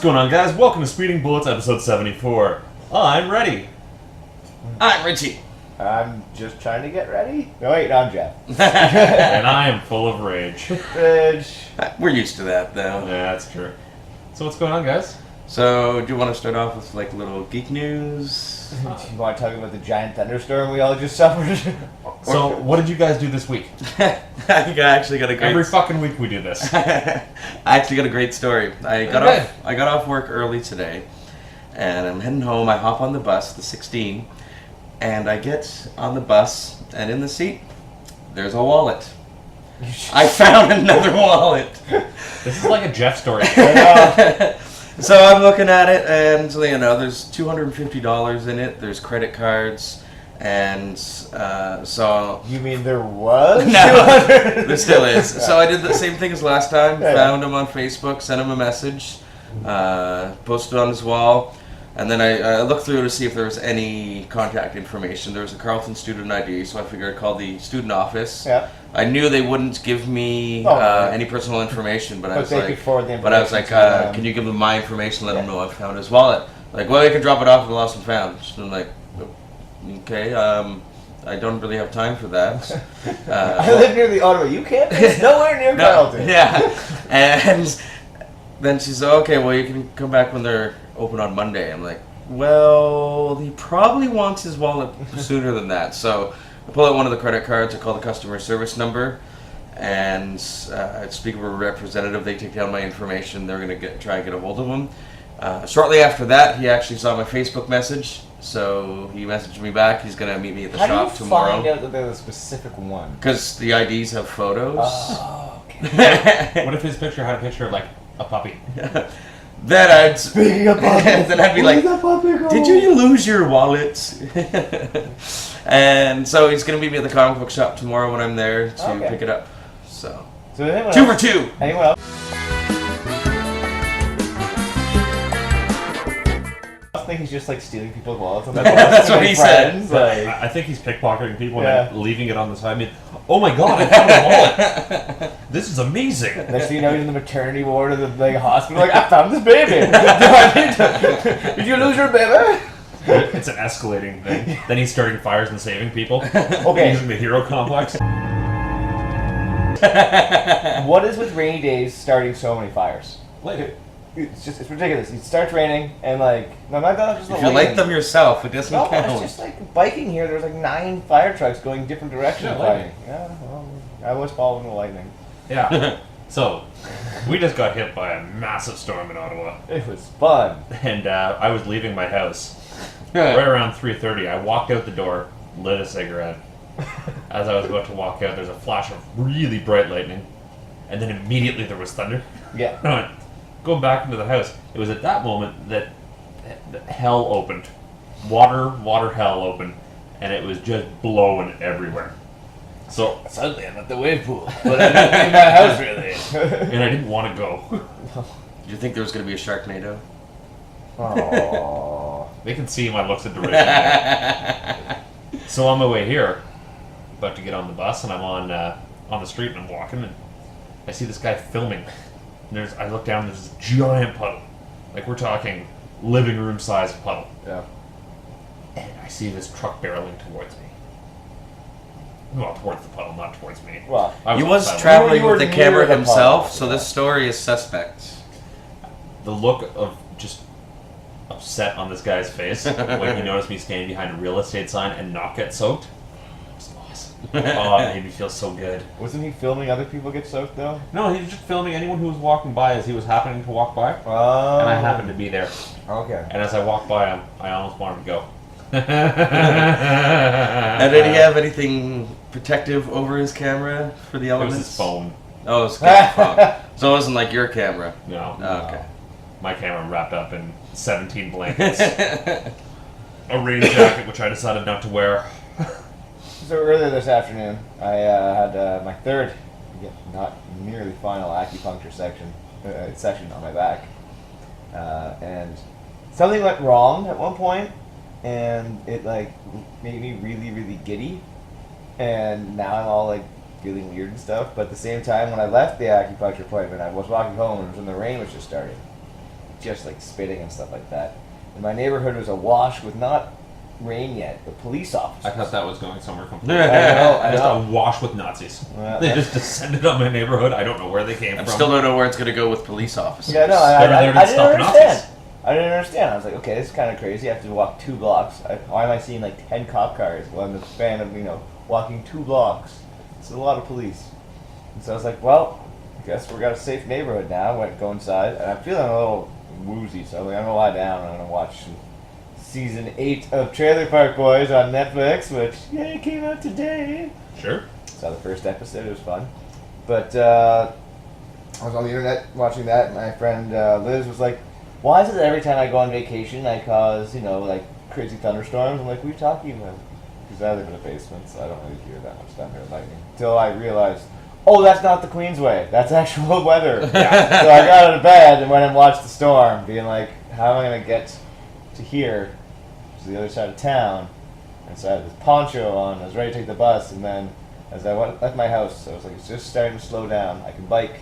going on, guys? Welcome to Speeding Bullets, episode 74. I'm ready. I'm Richie. I'm just trying to get ready. No, wait, I'm Jeff. And I am full of rage. Rich. We're used to that, though. Yeah, that's true. So what's going on, guys? So, do you want to start off with, like, little geek news? Do you want to talk about the giant thunderstorm we all just suffered? So, what did you guys do this week? I think I actually got a great... Every fucking week we do this. I actually got a great story. I got off work early today, and I'm heading home. I hop on the bus, the 16, and I get on the bus, and in the seat, there's a wallet. I found another wallet. This is like a Jeff story. So I'm looking at it, and you know, there's $250 in it. There's credit cards, and so. You mean there was? No, there still is. So I did the same thing as last time. Yeah. Found him on Facebook, sent him a message, posted on his wall, and then I looked through to see if there was any contact information. There was a Carleton student ID, so I figured I'd call the student office. Yeah. I knew they wouldn't give me any personal information, but I was like, can you give them my information? Let them know I found his wallet. Like, well, you can drop it off at the lost and found. So I'm like, okay, I don't really have time for that. I live near the Ottawa. You can't. It's nowhere near Carleton. Yeah, and then she said, okay, well, you can come back when they're open on Monday. I'm like, well, he probably wants his wallet sooner than that, so. I pull out one of the credit cards, I call the customer service number, and I speak with a representative. They take down my information. They're going to try and get a hold of him. Shortly after that, he actually saw my Facebook message, so he messaged me back. He's going to meet me at the shop tomorrow. How do you find out that they're the specific one? Because the IDs have photos. Oh, okay. What if his picture had a picture of, like, a puppy? Then I'd... Speaking of puppies, then I'd be like, did you lose your wallet? And so he's going to meet me at the comic book shop tomorrow when I'm there to pick it up. So 2 for 2. Anyone else? I think he's just like stealing people's wallets. And that's what he said. Like, I think he's pickpocketing people and then leaving it on the side. I mean, oh my god, I found a wallet. This is amazing. Next thing you know, he's in the maternity ward of the hospital. Like, I found this baby. Did you lose your baby? It's an escalating thing. Then he's starting fires and saving people. Okay. Using the hero complex. What is with rainy days starting so many fires? Like, it's ridiculous. It starts raining and like not just the if you light them yourself, it doesn't count. It's just like biking here. There's like 9 fire trucks going different directions. Yeah, lightning. Yeah, well, I was following the lightning. Yeah. So, we just got hit by a massive storm in Ottawa. It was fun. And I was leaving my house. Right around 3:30, I walked out the door, lit a cigarette. As I was about to walk out, there's a flash of really bright lightning. And then immediately there was thunder. Yeah. And I went, going back into the house. It was at that moment that hell opened. Water hell opened. And it was just blowing everywhere. So Suddenly I'm at the wave pool. But I'm not in my house really. and I didn't want to go. Did you think there was going to be a Sharknado? Aww. They can see my looks of derision. So on my way here, about to get on the bus, and I'm on the street, and I'm walking, and I see this guy filming. And I look down, there's this giant puddle. Like, we're talking living room sized puddle. Yeah. And I see this truck barreling towards me. Well, towards the puddle, not towards me. Well, He was outside. traveling You were with the near camera the himself, puddle, so this story is suspect. The look of just upset on this guy's face when he noticed me standing behind a real estate sign and not get soaked. It was awesome. Oh, it made me feel so good. wasn't he filming other people get soaked though? No, he was just filming anyone who was walking by as he was happening to walk by. Oh. And I happened to be there. Okay. And as I walked by him, I almost wanted to go. And did he have anything protective over his camera for the It elements? was his phone. Oh, it was his phone. So it wasn't like your camera. No. Oh, okay. My camera wrapped up in 17 blankets. A rain jacket, which I decided not to wear. So earlier this afternoon, I had my third, not nearly final acupuncture session on my back, and something went wrong at one point, and it like made me really, really giddy, and now I'm all like feeling weird and stuff. But at the same time, when I left the acupuncture appointment, I was walking home and it was when the rain was just starting. just like spitting and stuff like that. And my neighborhood was awash with not rain yet, but police officers. I thought that was going somewhere completely. I Just know. awash with Nazis. Well, They just descended on my neighborhood. I don't know where they came I from. still don't know where it's going to go with police officers. Yeah, no, They're there to I didn't stop understand. Nazis. I didn't understand. I was like, okay, this is kind of crazy. I have to walk 2 blocks. Why am I seeing like 10 cop cars? Well, I'm the span of, walking 2 blocks. It's a lot of police. And so I was like, well, I guess we got a safe neighborhood now. I went to go inside, and I'm feeling a little woozy, so I'm like, I'm gonna lie down and I'm gonna watch season 8 of Trailer Park Boys on Netflix, which it came out today. Sure. Saw the first episode. It was fun, but I was on the internet watching that, and my friend Liz was like, "Why is it that every time I go on vacation, I cause like crazy thunderstorms?" I'm like, "What are you talking about?" Because I live in a basement, so I don't really hear that much thunder and lightning. Until I realized, oh, that's not the Queensway. That's actual weather. Yeah. So I got out of bed and went and watched the storm, being like, "How am I gonna get to here, to the other side of town?" And so I had this poncho on. I was ready to take the bus, and then as I left my house, I was like, "It's just starting to slow down. I can bike."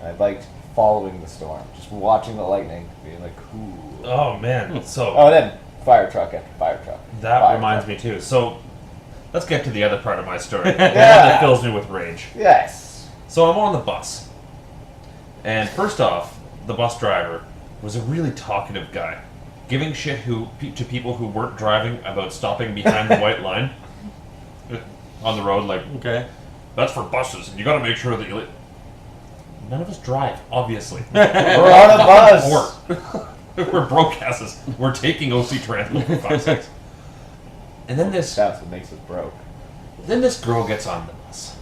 And I biked following the storm, just watching the lightning, being like, "Cool." Oh man. So Oh, then fire truck after fire truck. that Fire reminds truck. me too. So let's get to the other part of my story. The one Yeah. that fills me with rage. Yes. So I'm on the bus, and first off, the bus driver was a really talkative guy, giving shit to people who weren't driving about stopping behind the white line on the road. Like, Okay. that's for buses, and you got to make sure that you. None of us drive, obviously. We're on a bus. We're broke asses. We're taking OC transport for 5 6. And then this That's what makes us broke. girl gets on the bus.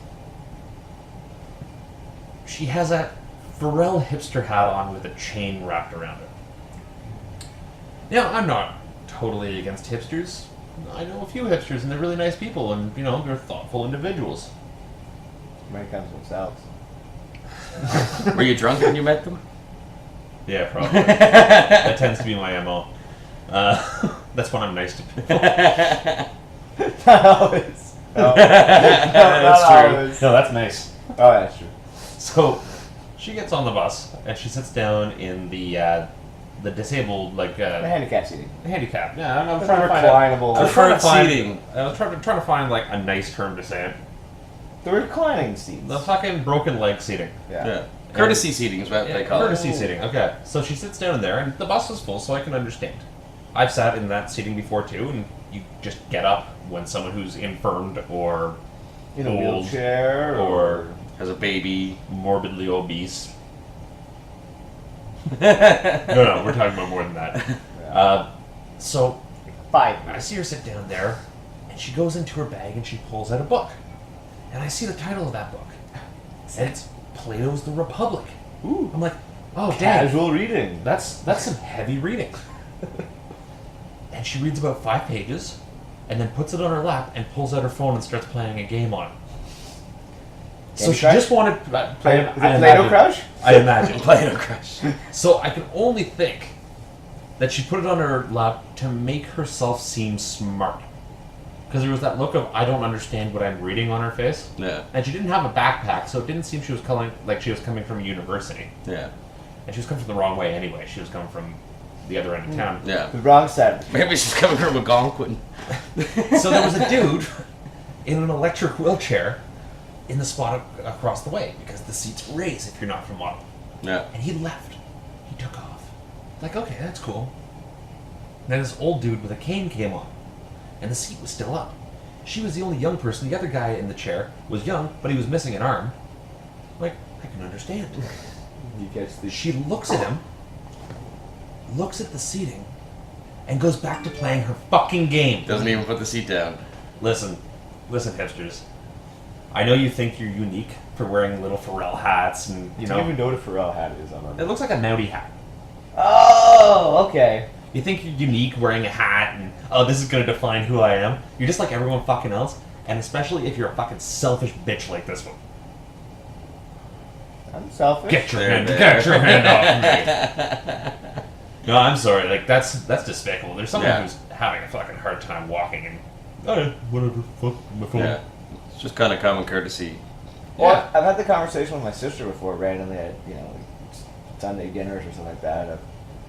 She has a Pharrell hipster hat on with a chain wrapped around it. Now, I'm not totally against hipsters. I know a few hipsters, and they're really nice people, and they're thoughtful individuals. Many times themselves. Were you drunk when you met them? Yeah, probably. That tends to be my MO. That's when I'm nice to people. Not always. No. That's not true. always. No, that's nice. Oh, that's true. So, she gets on the bus and she sits down in the disabled The handicap seating. handicap. Yeah, I'm The trying to find reclinable. I was trying to Preferred find seating. I was trying to find like a nice term to say it. The reclining seats. The fucking broken leg seating. Yeah. Courtesy seating is what they call courtesy it. seating. Okay, so she sits down in there, and the bus was full, so I can understand. I've sat in that seating before too, and you just get up when someone who's infirmed or In a old wheelchair or As a baby. morbidly obese. No, we're talking about more than that. So 5 I see her sit down there, and she goes into her bag and she pulls out a book. And I see the title of that book. And it's Plato's The Republic. Ooh. I'm like, oh, dang. Casual reading. That's some heavy reading. And she reads about 5 pages, and then puts it on her lap and pulls out her phone and starts playing a game on it. So Candy she Crush? just wanted... Is it Play-Doh Crush? I imagine. Play-Doh Crush. So I can only think that she put it on her lap to make herself seem smart. Because there was that look of, I don't understand what I'm reading on her face. Yeah. And she didn't have a backpack, so it didn't seem she was coming from a university. Yeah. And she was coming from the wrong way anyway. She was coming from the other end of town. Yeah. The wrong side. Maybe she's coming from Algonquin. So there was a dude in an electric wheelchair in the spot across the way, because the seats raise if you're not from Ottawa. Yeah. And he left. He took off. Like, okay, that's cool. And then this old dude with a cane came on, and the seat was still up. She was the only young person. The other guy in the chair was young, but he was missing an arm. Like, I can understand. You catch the She looks at him, looks at the seating, and goes back to playing her fucking game. Doesn't even put the seat down. Listen, hipsters. I know you think you're unique for wearing little Pharrell hats, and You don't even know what a Pharrell hat is on it looks like a Naughty hat. Oh, okay. You think you're unique wearing a hat, and oh, this is gonna define who I am. You're just like everyone fucking else, and especially if you're a fucking selfish bitch like this one. I'm selfish. Get your There, hand, there. get your hand off me. No, I'm sorry. Like that's despicable. There's someone Yeah. who's having a fucking hard time walking, and whatever, fuck my phone. Yeah. It's just kind of common courtesy. Well, I've had the conversation with my sister before, randomly at, Sunday dinners or something like that.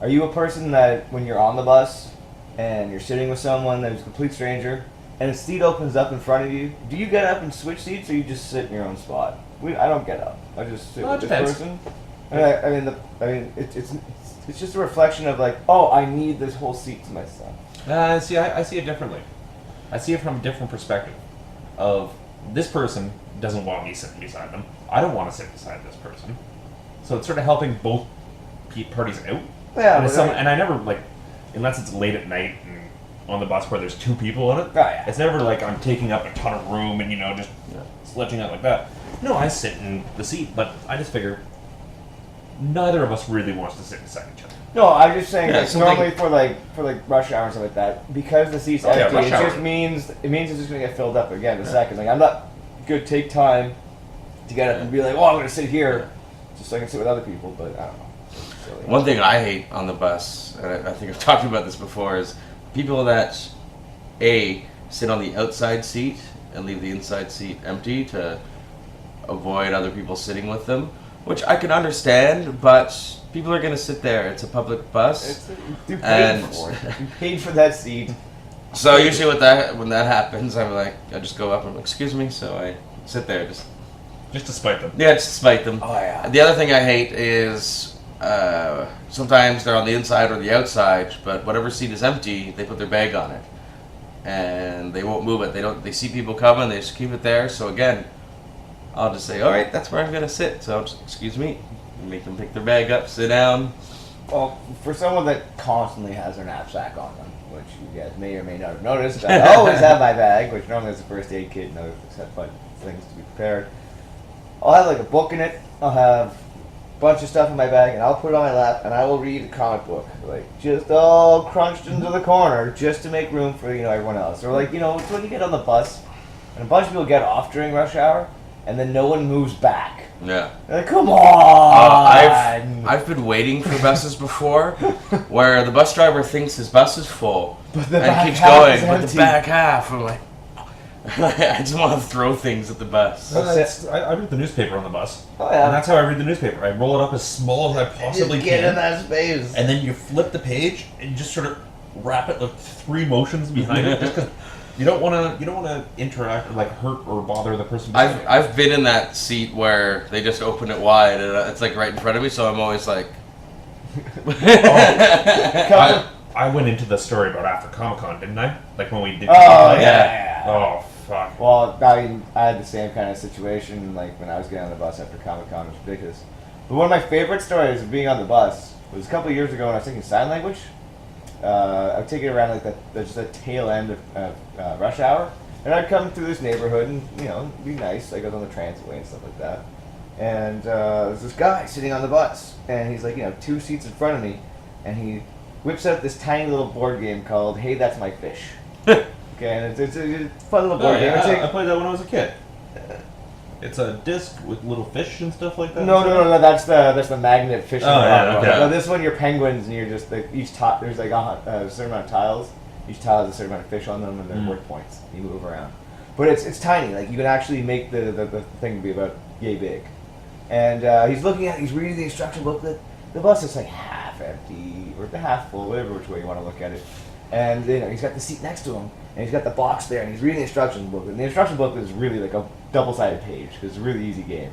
Are you a person that when you're on the bus and you're sitting with someone that is a complete stranger and a seat opens up in front of you, do you get up and switch seats or you just sit in your own spot? I don't get up. I just sit Well, with it this depends. person. And it's just a reflection of like, oh, I need this whole seat to myself. See, I see it differently. I see it from a different perspective. Of this person doesn't want me sitting beside them. I don't want to sit beside this person. So it's sort of helping both parties out. Yeah, and, but and I never like, unless it's late at night and on the bus where there's two people in it. Oh, yeah. It's never like I'm taking up a ton of room and just sledging out like that. No, I sit in the seat, but I just figure neither of us really wants to sit beside each other. No, I'm just saying Yeah, like, something- normally for rush hour and stuff like that, because the seat's Oh, yeah, empty, rush it hour. just means it's just gonna get filled up again in a second. Like I'm not gonna take time to get up and be like, oh, I'm gonna sit here just so I can sit with other people, but I don't know. It's silly. One thing I hate on the bus, and I think I've talked about this before, is people that sit on the outside seat and leave the inside seat empty to avoid other people sitting with them, which I can understand, but people are going to sit there. It's a public bus. You paid And- for it. You paid for that seat. So usually when that happens, I'm like, I just go up and I'm like, excuse me, so I sit there, just Just to spite them. just to spite them. Oh yeah. The other thing I hate is sometimes they're on the inside or the outside, but whatever seat is empty, they put their bag on it, and they won't move it. They see people coming, they just keep it there. So again, I'll just say, all right, that's where I'm gonna sit. So just, excuse me, make them pick their bag up, sit down. Well, for someone that constantly has their knapsack on them, which you guys may or may not have noticed, I always have my bag, which normally is a first aid kit and other things to be prepared. I'll have like a book in it. I'll have a bunch of stuff in my bag, and I'll put it on my lap, and I will read a comic book, like just all crunched into the corner, just to make room for everyone else. Or like it's when you get on the bus, and a bunch of people get off during rush hour, and then no one moves back. Yeah. They're like, come on! I've been waiting for buses before, where the bus driver thinks his bus is full But the and back keeps half going, is but the empty. back half, I'm like, I just want to throw things at the bus. I read the newspaper on the bus. Oh, yeah. And that's how I read the newspaper. I roll it up as small as I possibly Just get in can. that space. And then you flip the page and you just sort of wrap it like 3 motions behind it, just because you don't want to interact or like hurt or bother the person. behind you. I've been in that seat where they just open it wide and it's like right in front of me, so I'm always like, I went into the story about after Comic-Con, didn't I? Like when we did. Oh, Comic-Con. yeah. Oh fuck. Well, I mean, I had the same kind of situation, like when I was getting on the bus after Comic-Con. It was ridiculous. But one of my favorite stories of being on the bus was a couple of years ago when I was taking sign language. I would take it around like just the tail end of rush hour. And I'd come through this neighborhood and, be nice. Like I was on the transitway and stuff like that. And there's this guy sitting on the bus. And he's like, 2 seats in front of me. And he whips out this tiny little board game called Hey, That's My Fish. Okay, and it's a fun little board game. It's I like- played that when I was a kid. It's a disc with little fish and stuff like that. No, that's the magnet fishing Oh, rod yeah, one. okay. No, this one you're penguins and you're just like there's like a certain amount of tiles. Each tile has a certain amount of fish on them and they're worth points. You move around, but it's tiny. Like you can actually make the thing be about yay big. And he's reading the instruction booklet. The bus is like half empty or half full, whatever which way you want to look at it. And he's got the seat next to him, and he's got the box there, and he's reading the instruction booklet. And the instruction booklet is really like a double-sided page because it's a really easy game.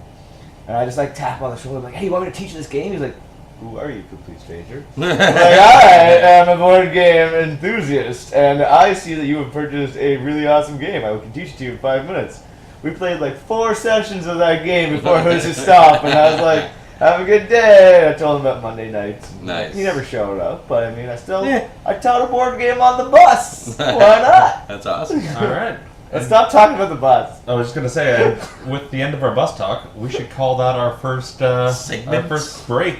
And I just like tap him on the shoulder, I'm like, "Hey, you want me to teach you this game?" He's like, "Who are you, complete stranger?" I'm like, "I am a board game enthusiast, and I see that you have purchased a really awesome game. I can teach it to you in 5 minutes." We played like 4 sessions of that game before it was to stop, and I was like, "Have a good day." I told him about Monday nights. Nice. He never showed up, but I mean, I taught a board game on the bus. Why not? That's awesome. All right. Let's stop talking about the bus. I was just gonna say, with the end of our bus talk, we should call that our first Segment? our first break.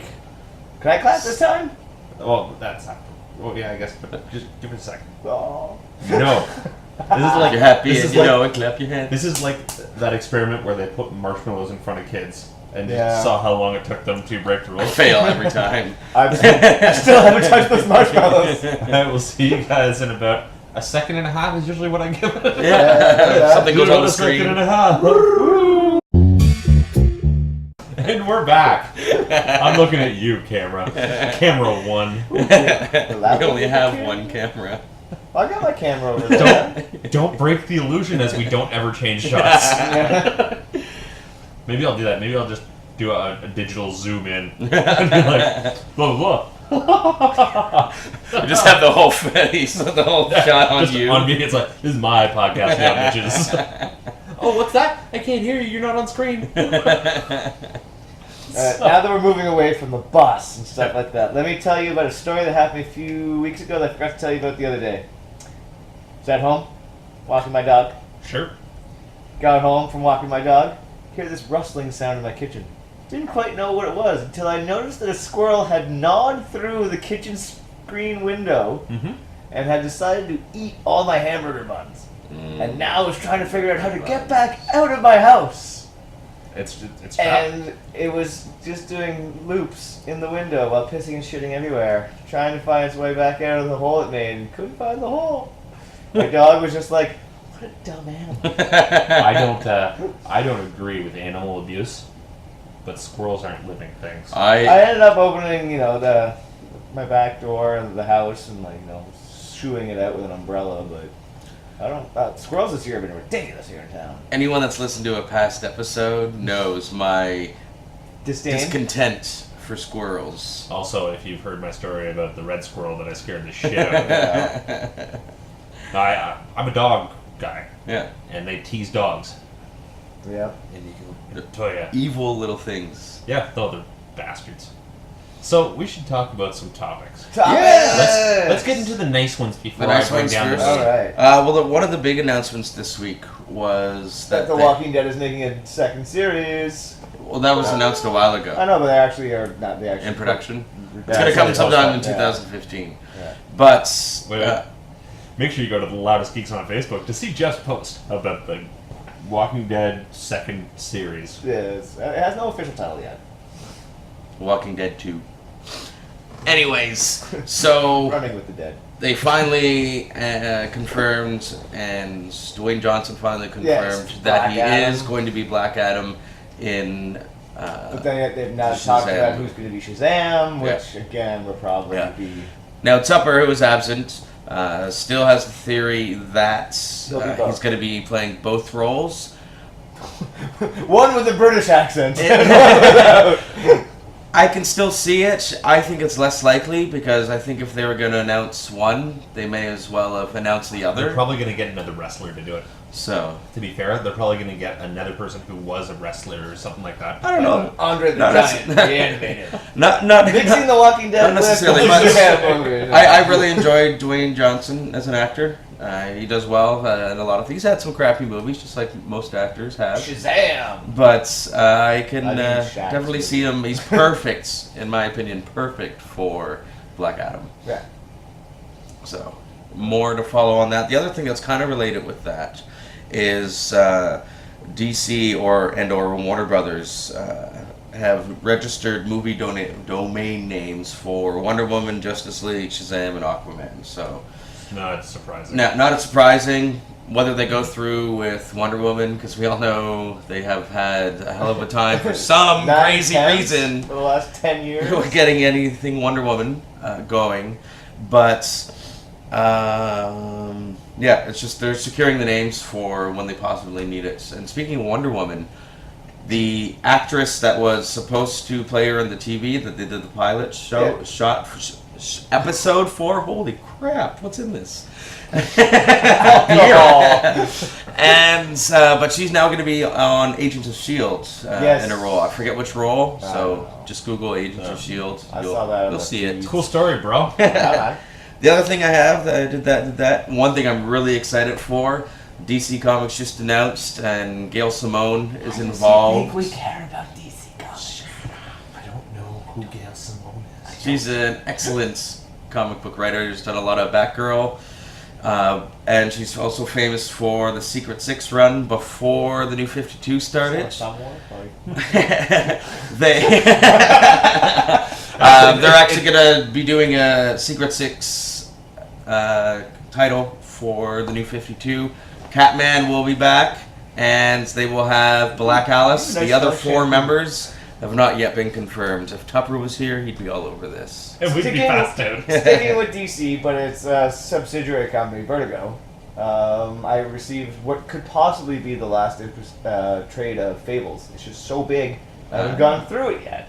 Can I clap this time? Well, that's not. Well, yeah, I guess, but just give it a second. Oh. No, this is like You're happy this and is you like, know it, clap your hands. This is like that experiment where they put marshmallows in front of kids and Yeah. just saw how long it took them to break the I rules. fail every time. I still haven't touched those marshmallows. I will see you guys in about a second and a half. Is usually what I give it. Yeah. Something goes on the A second screen. and a half. And we're back. I'm looking at you, camera. Camera 1. We only have one camera. I got my camera over there. Don't break the illusion as we don't ever change shots. Maybe I'll do that. Maybe I'll just do a digital zoom in. And be like, blah, blah, blah. Just have the whole face, the whole shot on Just you. on me, it's like, this is my podcast now, bitches. Oh, what's that? I can't hear you. You're not on screen. Now that we're moving away from the bus and stuff like that, let me tell you about a story that happened a few weeks ago that I forgot to tell you about the other day. I was at home, walking my dog. Sure. Got home from walking my dog, hear this rustling sound in my kitchen. Didn't quite know what it was until I noticed that a squirrel had gnawed through the kitchen screen window and had decided to eat all my hamburger buns. And now was trying to figure out how to get back out of my house. It's trapped. And it was just doing loops in the window while pissing and shitting everywhere, trying to find its way back out of the hole it made, and couldn't find the hole. My dog was just like, what a dumb animal. I don't agree with animal abuse, but squirrels aren't living things. I ended up opening, my back door of the house and shooing it out with an umbrella, but I don't. Squirrels this year have been ridiculous here in town. Anyone that's listened to a past episode knows my discontent for squirrels. Also, if you've heard my story about the red squirrel that I scared the shit out of, I'm a dog guy. Yeah. And they tease dogs. Yeah. And you can tell you. Evil little things. Yeah, they're bastards. So we should talk about some topics. Yes! Let's get into the nice ones before The nice I bring ones down first? the. All right. Well, one of the big announcements this week was That that The Walking Dead is making a second series. Well, that was announced a while ago. I know, but they actually are not. They actually In production. Yeah, It's going to come so sometime in yeah. 2015. Yeah. But Wait. Make sure you go to the Loudest Geeks on Facebook to see Jeff's post about the Walking Dead second series. Yes. It has no official title yet. Walking Dead 2. Anyways, so Running with the Dead. they finally confirmed, and Dwayne Johnson finally confirmed that Black he Adam. is going to be Black Adam in. But then they've now Shazam. talked about who's going to be Shazam, which again will probably be. Now Tupper, who is absent, still has the theory that He'll be both. he's going to be playing both roles. One with a British accent. I can still see it. I think it's less likely because I think if they were going to announce one, they may as well have announced the They're other. probably going to get another wrestler to do it. So To be fair, they're probably going to get another person who was a wrestler or something like that. I don't know. Andre the No, Giant, that's- the animated. Not Mixing The Walking Dead not with necessarily, the but Shazam movie. I really enjoyed Dwayne Johnson as an actor. He does well in a lot of things. He's had some crappy movies, just like most actors have. Shazam! But I can I mean, Shaq's definitely movie. see him. He's perfect, in my opinion, perfect for Black Adam. Yeah. So, more to follow on that. The other thing that's kind of related with that is DC or Warner Brothers have registered movie domain names for Wonder Woman, Justice League, Shazam, and Aquaman. So, No, it's surprising. not surprising whether they go through with Wonder Woman, because we all know they have had a hell of a time for some crazy reason For the last 10 years. getting anything Wonder Woman going. But yeah, it's just they're securing the names for when they possibly need it. And speaking of Wonder Woman, the actress that was supposed to play her in the TV that they did the pilot show Yeah. shot episode 4. Holy crap! What's in this? And but she's now going to be on Agents of Shield Yes. in a role. I forget which role, I don't so know. just Google Agents of Shield. I saw that on You'll the see it. feed. Cool story, bro. Yeah, The other thing I have that I did that. One thing I'm really excited for. DC Comics just announced, and Gail Simone is involved. we care about DC Comics. I don't know who Gail Simone is. She's an excellent comic book writer. She's done a lot of Batgirl. And she's also famous for the Secret Six run before the New 52 started. Somewhere, They're actually going to be doing a Secret Six title for the New 52. Catman will be back, and they will have Black Alice. Nice The other fellowship. 4 members have not yet been confirmed. If Tupper was here, he'd be all over this. And we'd be Sticking- fast out. Sticking with DC, but it's a subsidiary company, Vertigo. I received what could possibly be the last trade of Fables. It's just so big, I haven't gone through it yet.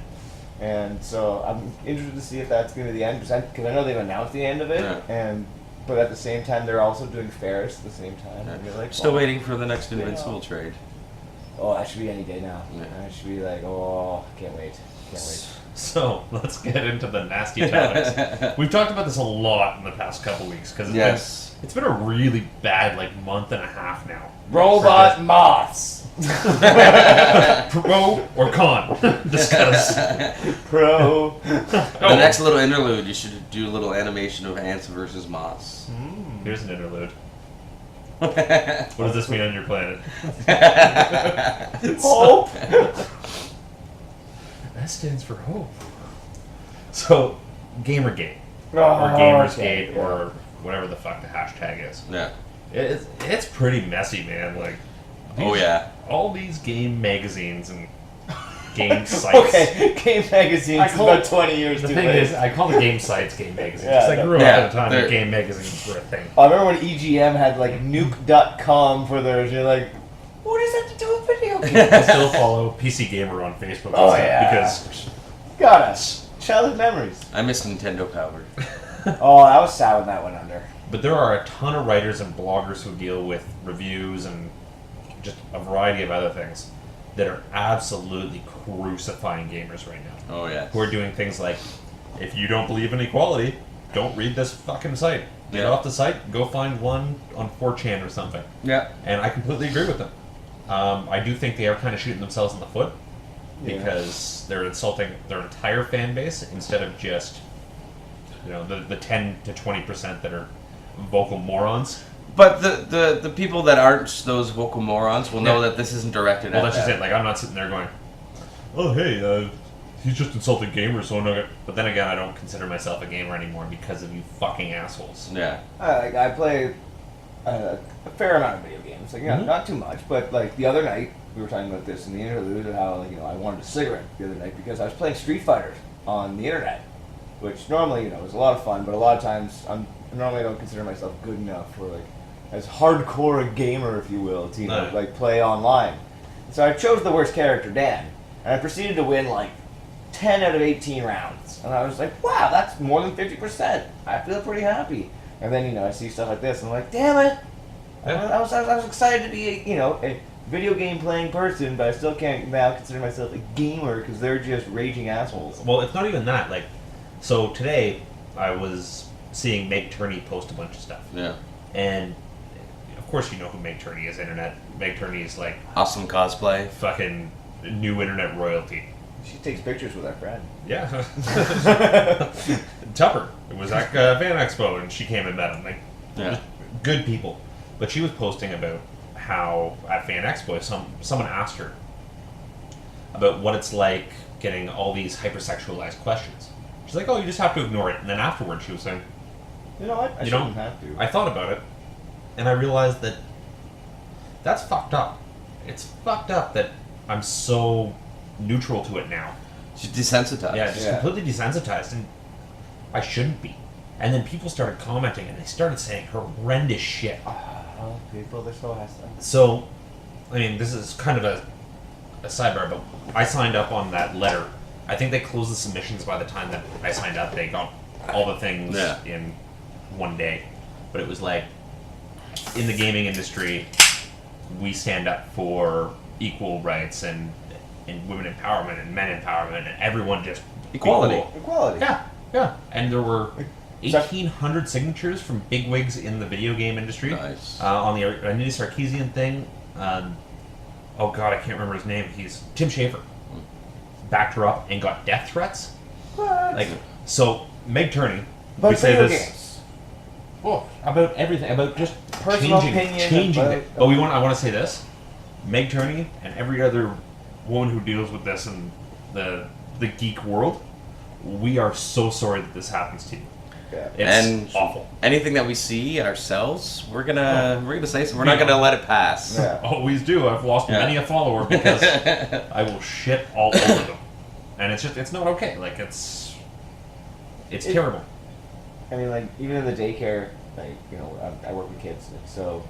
And so I'm interested to see if that's going to be the end, because I know they've announced the end of it, Yeah. but at the same time, they're also doing Ferris at the same time. And you're like, Still well, waiting for the next Invincible trade. Oh, that should be any day now. Yeah. I should be like, oh, can't wait. Can't wait. So let's get into the nasty topics. We've talked about this a lot in the past couple weeks because it's been a really bad month and a half now. Robot moths. Pro or con? Discuss. Pro. The next little interlude, you should do a little animation of ants versus moths. Here's an interlude. What does this mean on your planet? Hope. That stands for hope. So, Gamergate. Oh, Or Gamersgate, okay. or whatever the fuck the hashtag is. Yeah. It's pretty messy, man. Oh yeah. All these game magazines and game sites. Okay, game magazines I is call about it- 20 years The too thing late. is, I call the game sites game magazines. Yeah, Because I grew up yeah, at a time they're- when game magazines were a thing. I remember when EGM had nuke.com for theirs. You're like, what does that have to do with video games? I still follow PC Gamer on Facebook and Oh, stuff yeah. because Got us. Childhood memories. I miss Nintendo Power. Oh, I was sad when that went under. But there are a ton of writers and bloggers who deal with reviews and just a variety of other things that are absolutely crucifying gamers right now. Oh yeah. Who are doing things like, if you don't believe in equality, don't read this fucking site. Get Yeah. off the site, go find one on 4chan or something. Yeah. And I completely agree with them. I do think they are kind of shooting themselves in the foot because they're insulting their entire fan base instead of just the 10 to 20% that are vocal morons. But the people that aren't those vocal morons will know Yeah. that this isn't directed Well, at that's just them. it. I'm not sitting there going, oh, hey, he's just insulting gamers, so I'm not gonna... But then again, I don't consider myself a gamer anymore because of you fucking assholes. Yeah. I play a fair amount of video games. Not too much, but the other night we were talking about this in the interlude and how I wanted a cigarette the other night because I was playing Street Fighter on the internet, which normally is a lot of fun, but a lot of times I don't consider myself good enough for as hardcore a gamer, if you will, to No. play online. So I chose the worst character, Dan, and I proceeded to win 10 out of 18 rounds, and I was like, wow, that's more than 50%. I feel pretty happy. And then I see stuff like this, and I'm like, damn it! Yeah. I was excited to be a video game playing person, but I still can't now consider myself a gamer because they're just raging assholes. Well, it's not even that. So today I was seeing Meg Turney post a bunch of stuff. Yeah. And of course you know who Meg Turney is, internet. Meg Turney is Awesome cosplay. fucking new internet royalty. She takes pictures with our friend. Yeah. Tupper. It was at Fan Expo and she came and met him. Yeah. Good people. But she was posting about how at Fan Expo someone asked her about what it's like getting all these hypersexualized questions. She's like, oh, you just have to ignore it. And then afterwards she was saying, You know what? I You shouldn't don't- have to. I thought about it, and I realized that that's fucked up. It's fucked up that I'm so neutral to it now. She's desensitized. Yeah, just Yeah. completely desensitized, and I shouldn't be. And then people started commenting, and they started saying horrendous shit. Oh, people, they're so hostile. So, I mean, this is kind of a sidebar, but I signed up on that letter. I think they closed the submissions by the time that I signed up. They got all the things in one day. But it was in the gaming industry, we stand up for equal rights and women empowerment and men empowerment and everyone just Equality. equal. Equality. Yeah. And there were 1,800 signatures from bigwigs in the video game industry. Nice. On the Anita Sarkeesian thing, oh god, I can't remember his name. He's Tim Schafer. Backed her up and got death threats. What? So Meg Turney, But we say video this games. about everything, about just Personal changing opinion about- it. But I want to say this: Meg Turney and every other woman who deals with this in the geek world, we are so sorry that this happens to you. Yeah. It's And awful. anything that we see ourselves, we're gonna say so. We're not gonna let it pass. Yeah. Always do. I've lost many a follower because I will shit all over them. and it's not okay. Like it's terrible. I mean, like even in the daycare, like I work with kids, so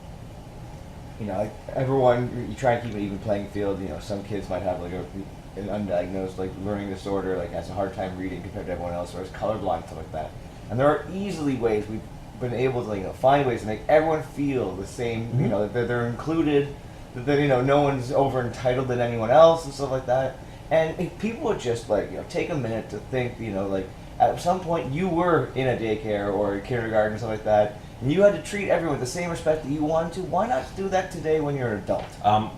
like everyone, you try and keep an even playing field. Some kids might have like an undiagnosed like learning disorder, like has a hard time reading compared to everyone else, or is colorblind, stuff like that. And there are easily ways we've been able to find ways to make everyone feel the same. That they're included, that no one's over entitled than anyone else and stuff like that. And if people would just take a minute to think, like at some point you were in a daycare or a kindergarten or something like that, and you had to treat everyone with the same respect that you wanted to. Why not do that today when you're an adult?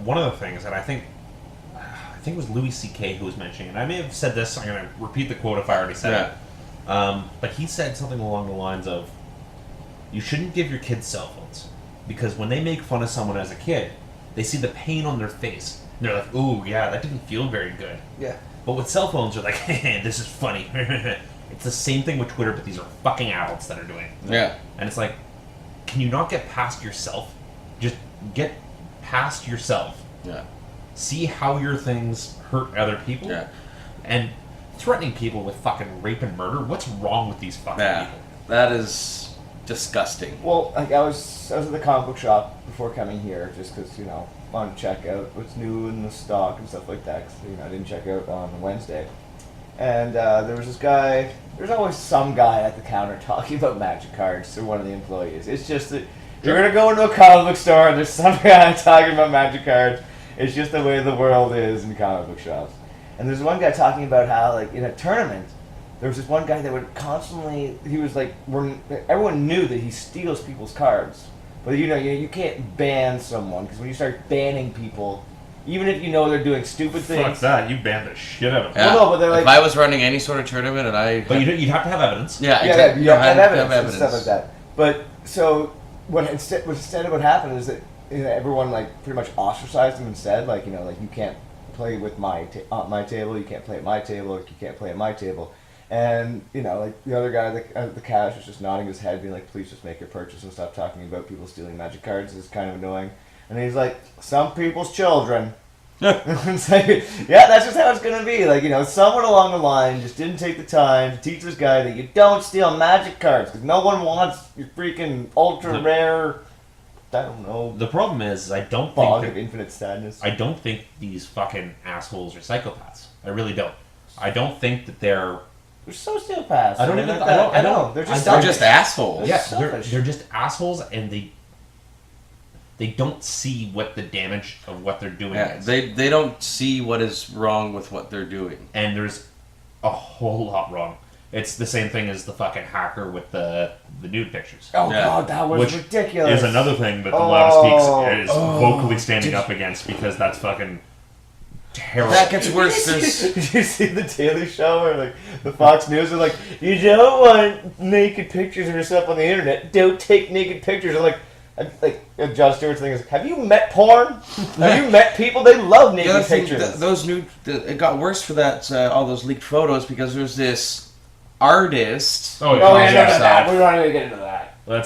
One of the things, and I think it was Louis C.K. who was mentioning, and I may have said this, I'm going to repeat the quote if I already said it. But he said something along the lines of, you shouldn't give your kids cell phones, because when they make fun of someone as a kid, they see the pain on their face, and they're like, ooh, yeah, that didn't feel very good. Yeah. But with cell phones, they're like, hey, this is funny. It's the same thing with Twitter, but these are fucking adults that are doing it. Yeah. And it's like, can you not get past yourself? Just get past yourself. Yeah. See how your things hurt other people. Yeah. And threatening people with fucking rape and murder. What's wrong with these fucking people? That is disgusting. Well, like I was at the comic book shop before coming here, just because wanted to check out what's new in the stock and stuff like that. 'Cause, I didn't check out on Wednesday, and there was this guy. There's always some guy at the counter talking about magic cards to one of the employees. It's just that you're gonna go into a comic book store and there's some guy talking about magic cards. It's just the way the world is in comic book shops. And there's one guy talking about how, like, in a tournament, there was this one guy that would constantly, he was like, everyone knew that he steals people's cards. But you can't ban someone, because when you start banning people, even if they're doing stupid things. Fuck that, you banned the shit out of them. Yeah. Well, no, but they're like, if I was running any sort of tournament and I... But you'd have to have evidence. Yeah, you have to have evidence and stuff like that. But, so, instead of what happened is that everyone, like, pretty much ostracized him and said, like, like, you can't play with my table, you can't play at my table, you can't play at my table. And, like, the other guy at the cash was just nodding his head, being like, please just make your purchase and stop talking about people stealing magic cards. It's kind of annoying. And he's like, some people's children. It's like, yeah, that's just how it's going to be. Like, someone along the line just didn't take the time to teach this guy that you don't steal magic cards, because no one wants your freaking ultra rare, I don't know. The problem is, I don't Fog think of infinite sadness. I don't think these fucking assholes are psychopaths. I really don't. I don't think that they're sociopaths. I don't man. even. Like I don't. that. I don't. They're just They're just assholes. Yeah, selfish. they're just assholes, and they don't see what the damage of what they're doing is. They don't see what is wrong with what they're doing. And there's a whole lot wrong. It's the same thing as the fucking hacker with the nude pictures. Oh god, that was Which ridiculous. is another thing that the Loud Speaks is vocally standing up against, because that's fucking terrible. That gets worse. Did you see the Daily Show where, like, the Fox News are like, you don't want naked pictures of yourself on the internet. Don't take naked pictures. And Jon Stewart's thing is, have you met porn? Have you met people? They love naked pictures. It got worse for that. All those leaked photos, because there's this artist. Oh, We don't even get into that. But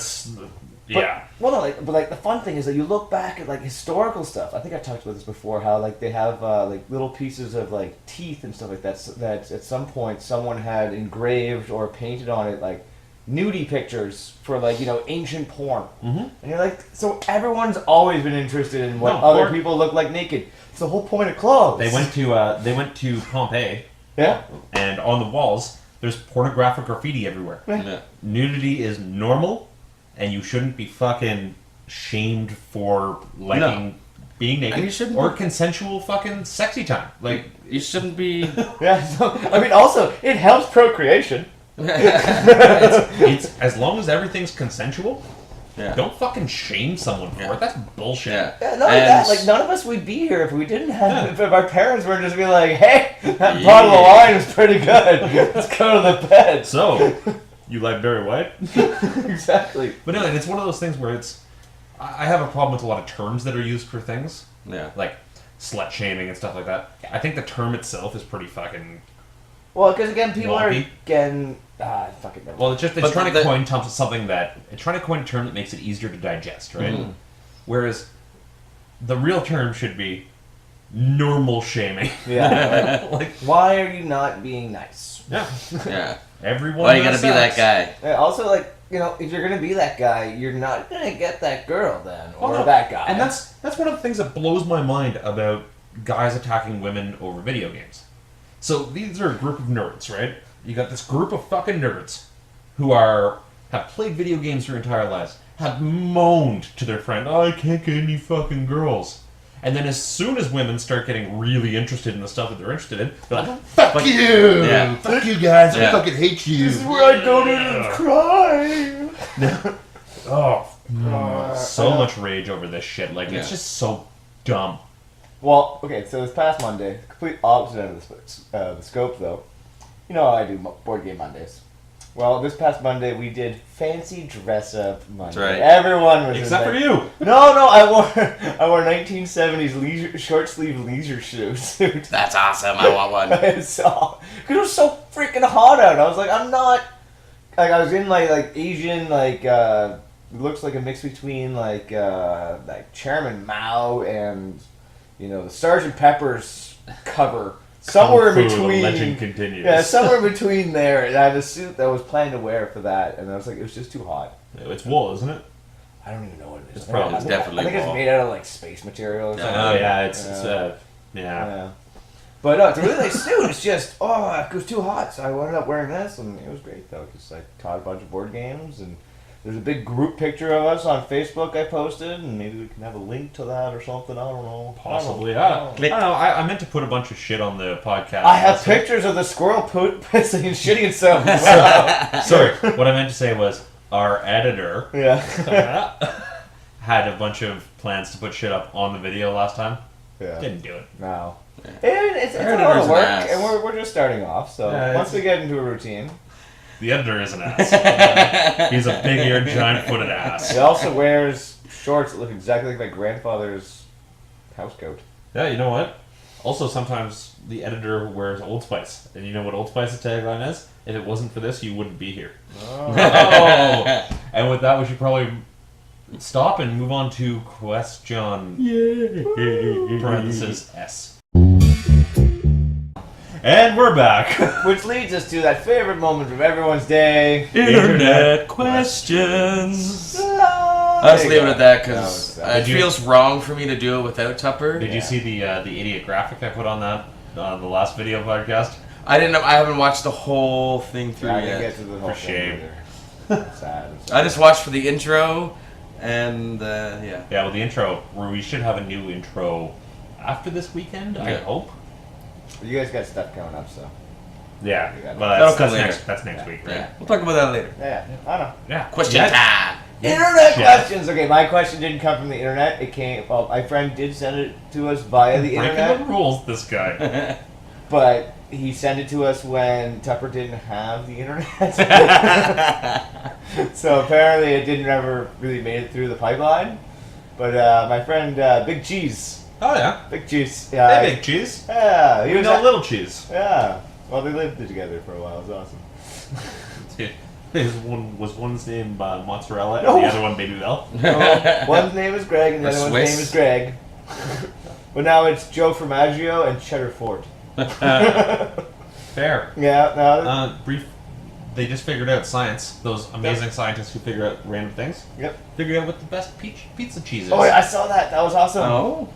the fun thing is that you look back at, like, historical stuff. I think I've talked about this before. How, like, they have like little pieces of, like, teeth and stuff like that. That at some point someone had engraved or painted on it, like, nudie pictures for, like, ancient porn. Mm-hmm. And you're like, so everyone's always been interested in what other people look like naked. It's the whole point of clothes. They went to Pompeii. Yeah. And on the walls, there's pornographic graffiti everywhere. Yeah. Nudity is normal, and you shouldn't be fucking shamed for liking being naked or consensual fucking sexy time. Like, you shouldn't be. Yeah. So, I mean, also it helps procreation. it's as long as everything's consensual. Yeah. Don't fucking shame someone for it. That's bullshit. Yeah, not only that, like, none of us would be here if we didn't have, if our parents were just be like, hey, that bottle of wine is pretty good. Let's go to the bed. So, you like Barry White? Exactly. But no, and it's one of those things where I have a problem with a lot of terms that are used for things. Yeah. Like slut shaming and stuff like that. I think the term itself is pretty fucking... Well, because again, people wonky. are getting... fucking never. Well, it's trying to coin something that... It's trying to coin a term that makes it easier to digest, right? Mm-hmm. Whereas the real term should be normal shaming. Yeah. Like, Why are you not being nice? yeah. Yeah. Everyone. Why you gotta has be that sex. guy? Yeah, also, like, you know, if you're gonna be that guy, you're not gonna get that girl then, or Oh, no. that guy. And that's one of the things that blows my mind about guys attacking women over video games. So these are a group of nerds, right? You got this group of fucking nerds who have played video games their entire lives, have moaned to their friend, "Oh, I can't get any fucking girls." And then as soon as women start getting really interested in the stuff that they're interested in, they're like, "Fuck you! Yeah. Fuck you guys! Yeah. I fucking hate you!" This is where I go to and cry. Oh, so much rage over this shit. Like, it's Yeah. just so dumb. Well, okay, so this past Monday, complete opposite end of the scope, though. You know how I do board game Mondays. Well, this past Monday we did fancy dress up Monday. That's right. Everyone was Except in for there. you. No, I wore 1970s short sleeve leisure suit. That's awesome. I want one. I saw because it was so freaking hot out. I was like, I'm not like I was in like Asian it looks like a mix between like Chairman Mao and the Sergeant Pepper's cover. Somewhere in Kung Fu, the between. legend continues. Yeah, somewhere in between there. And I had a suit that I was planning to wear for that, and I was like, it was just too hot. It's wool, isn't it? I don't even know what it is. It's probably- It's definitely I think wool. it's made out of like space material or something. Oh yeah, yeah. Yeah. But no, it's a really nice suit. It's just, it was too hot, so I ended up wearing this, and it was great though, because I taught a bunch of board games, and there's a big group picture of us on Facebook I posted, and maybe we can have a link to that or something. I don't know. Possibly. I I don't know. don't know. I meant to put a bunch of shit on the podcast. I have last pictures of the squirrel pissing and shitting itself. week. Sorry, what I meant to say was our editor Yeah. had a bunch of plans to put shit up on the video last time. Yeah. Didn't do it. No. It's a Our lot editor's of an work, ass. and we're just starting off, so Yeah, once it's- we get into a routine. The editor is an ass. He's a big-eared, giant-footed ass. He also wears shorts that look exactly like my grandfather's house coat. Yeah, you know what? Also, sometimes the editor wears Old Spice. And you know what Old Spice's tagline is? If it wasn't for this, you wouldn't be here. Oh. And with that, we should probably stop and move on to question parenthesis S. And we're back. Which leads us to that favorite moment of everyone's day. Internet questions. I'll just leave it at that because it Did you- feels wrong for me to do it without Tupper. Did you see the idiot graphic I put on that on the last video podcast? I didn't. I haven't watched the whole thing through I didn't yet. get to the whole For thing shame. either. I'm sad. I just watched for the intro, and yeah. Yeah, well, the intro, where we should have a new intro after this weekend, I Yeah. hope. You guys got stuff coming up, so. Yeah, You got well, That'll come that's later. that's next week, right? Yeah. We'll talk about that later. Yeah, I know. Yeah. Question Yeah. time. Internet Yeah. questions. Okay, my question didn't come from the internet. It came. Well, my friend did send it to us via the Breaking internet, the rules, this guy. but he sent it to us when Tupper didn't have the internet. So apparently, it didn't ever really made it through the pipeline. But my friend Big Cheese, Oh yeah. Big Cheese, Hey, big cheese. yeah, he You was know, little cheese. yeah. Well, they lived together for a while. It was awesome. Was one's name Mozzarella and No. the other one Baby Bell? No, one's name is Greg, and the Or other one's Swiss. name is Greg. But now it's Joe Formaggio and Cheddar Fort. Fair. Yeah, no. Brief. They just figured out science. Those amazing scientists who figure out random things. Yep. Figured out what the best pizza cheese is. Oh, yeah, I saw that. That was awesome. Oh.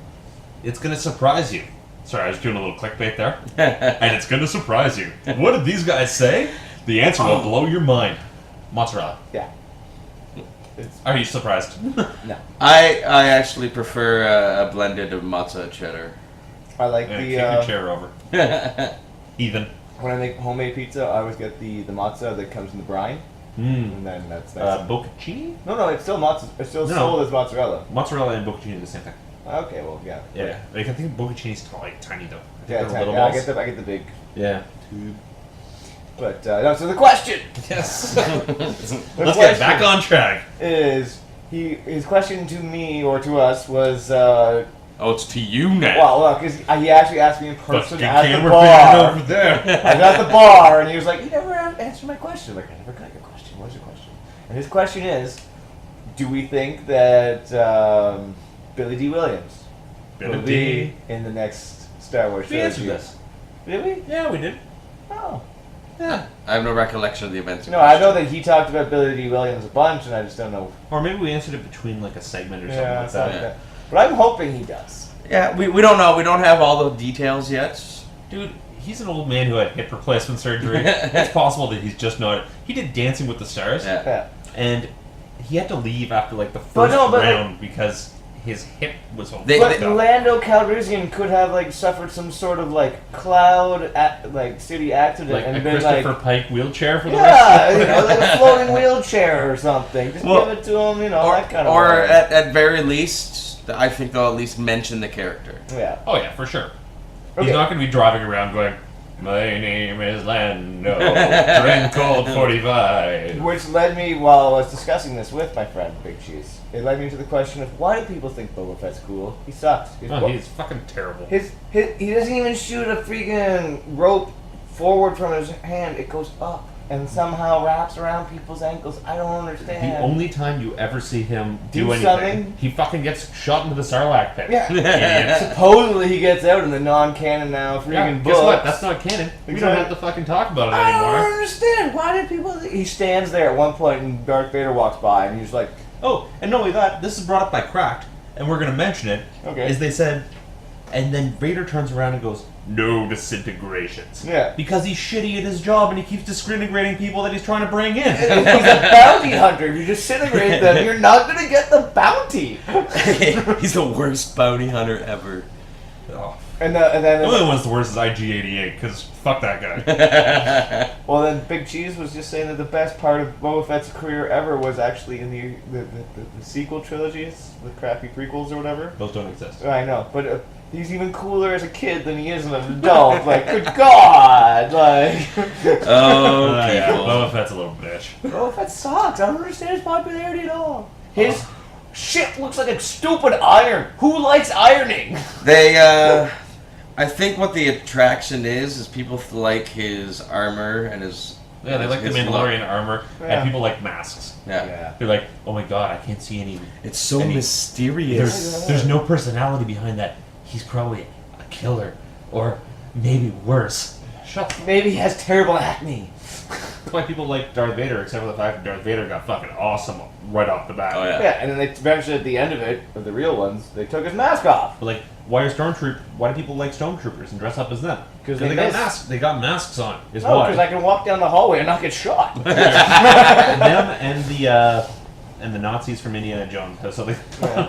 It's gonna surprise you. Sorry, I was doing a little clickbait there. And it's gonna surprise you. What did these guys say? The answer will blow your mind. Mozzarella. Yeah. It's, Are you surprised? no. I actually prefer a blended of matzo cheddar. I like Yeah, kick the. your chair over. Heathen. When I make homemade pizza, I always get the matzo that comes in the brine, Mmm. and then that's nice. Bocconcini? No, it's still matzo. It's still No. sold as mozzarella. Mozzarella and bocconcini are the same thing. Okay, well, yeah. Yeah. Like, I think bocconcini's like tiny though. I think Yeah, they're little I balls. get the big. Yeah. But no, so the question. Yes. The Let's question get back on track. Is his question to me or to us was Oh, it's to you now. well, look, he actually asked me in person Fucking at the camera bar. over there. I was at the bar, and he was like, "You never answered my question." I'm like, I never got your question. What's your question? And his question is, do we think that Billy D. Williams will be in the next Star Wars We answered trilogy. this. Did we? Yeah, we did. Oh. Yeah. I have no recollection of the events. in No, I know question. that he talked about Billy D. Williams a bunch, and I just don't know. Or maybe we answered it between like a segment or something like something that. like that. But I'm hoping he does. Yeah, we don't know. We don't have all the details yet. Dude, he's an old man who had hip replacement surgery. It's possible that he's just not. He did Dancing with the Stars, Yeah. Yeah. and he had to leave after like the But first no, but, round because his hip was all They- But fucked up. Lando Calrissian could have like suffered some sort of like cloud city accident Like and a been Christopher like, Pike wheelchair for the yeah, rest you of know, like a floating wheelchair or something. Just Well, give it to him, you know, that kind of. Or way. at very least, I think they'll at least mention the character. Yeah. Oh yeah, for sure. Okay. He's not going to be driving around going, "My name is Lando, drink cold 45." Which led me, while I was discussing this with my friend Big Cheese, it led me to the question of why do people think Boba Fett's cool? He sucks. Oh, he's fucking terrible. he doesn't even shoot a freaking rope forward from his hand. It goes up and somehow wraps around people's ankles. I don't understand. The only time you ever see him do Do anything, something? he fucking gets shot into the Sarlacc pit. Yeah. Idiot. Supposedly he gets out in the non-canon now freaking Yeah, books. guess what? That's not canon. We don't Exactly. have to fucking talk about it I don't anymore. understand. Why did people? He stands there at one point and Darth Vader walks by and he's like, Oh, and not only that, this is brought up by Cracked, and we're going to mention it, Okay. is they said, and then Vader turns around and goes, "No disintegrations." Yeah. Because he's shitty at his job and he keeps disintegrating people that he's trying to bring in. he's a bounty hunter. If you disintegrate them, you're not gonna get the bounty. He's the worst bounty hunter ever. Oh. And The then only one that's the worst is IG-88, because fuck that guy. well, then Big Cheese was just saying that the best part of Boba Fett's career ever was actually in the sequel trilogies, the crappy prequels or whatever. Those don't exist. I know, but he's even cooler as a kid than he is as an adult. Like, good God! Like, Oh, Yeah, people. Boba Fett's a little bitch. Boba Fett sucks. I don't understand his popularity at all. His shit looks like a stupid iron. Who likes ironing? They, I think what the attraction is people like his armor and his. Yeah, they like the his Mandalorian look. armor, Yeah. and people like masks. Yeah. They're like, "Oh my god, I can't see any. It's so Any- mysterious. There's no personality behind that. He's probably a killer, or maybe worse." Shut up. Maybe he has terrible acne. That's why people like Darth Vader, except for the fact that Darth Vader got fucking awesome right off the bat. Oh, yeah. Yeah, and then they eventually at the end of it, of the real ones, they took his mask off. But like, why do people like stormtroopers and dress up as them? 'Cause they they got miss. masks. They got masks on. Is No, why. because I can walk down the hallway and not get shot. Them and the Nazis from Indiana Jones. That's something.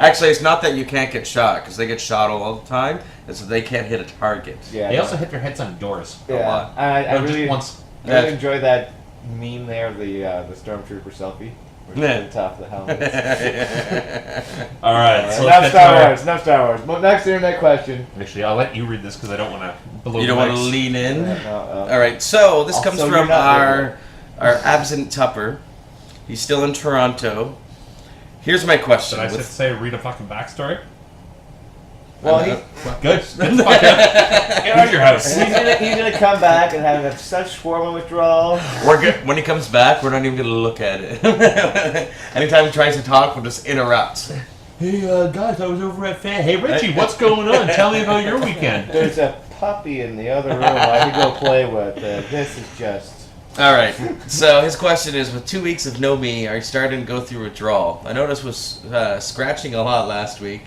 Actually, it's not that you can't get shot, because they get shot all the time. It's that they can't hit a target. Yeah, They also hit their heads on doors. yeah. lot. I No, really, just once. I really enjoy that meme there of the stormtrooper selfie. Where it's Yeah. at the top of the helmet. All right. So Enough let's get Star to our- Wars. Enough Star Wars. Well, next internet question. Actually, I'll let you read this because I don't want to blow You the don't want to mics. lean in. No, All right, so this Also, comes you're from not our absent Tupper. He's still in Toronto. Here's my question. Did I with- say read a fucking backstory? Well, he, Good. Get the fuck out. Get out of your house. he's gonna come back and have such Schwarman withdrawal. We're good. When he comes back, we're not even going to look at it. Anytime he tries to talk, we'll just interrupt. Hey, guys, I was over at Fan. Hey, Richie, what's going on? Tell me about your weekend. There's a puppy in the other room I could go play with. This is just. All right. So his question is: with 2 weeks of no me, are you starting to go through withdrawal? I noticed was scratching a lot last week.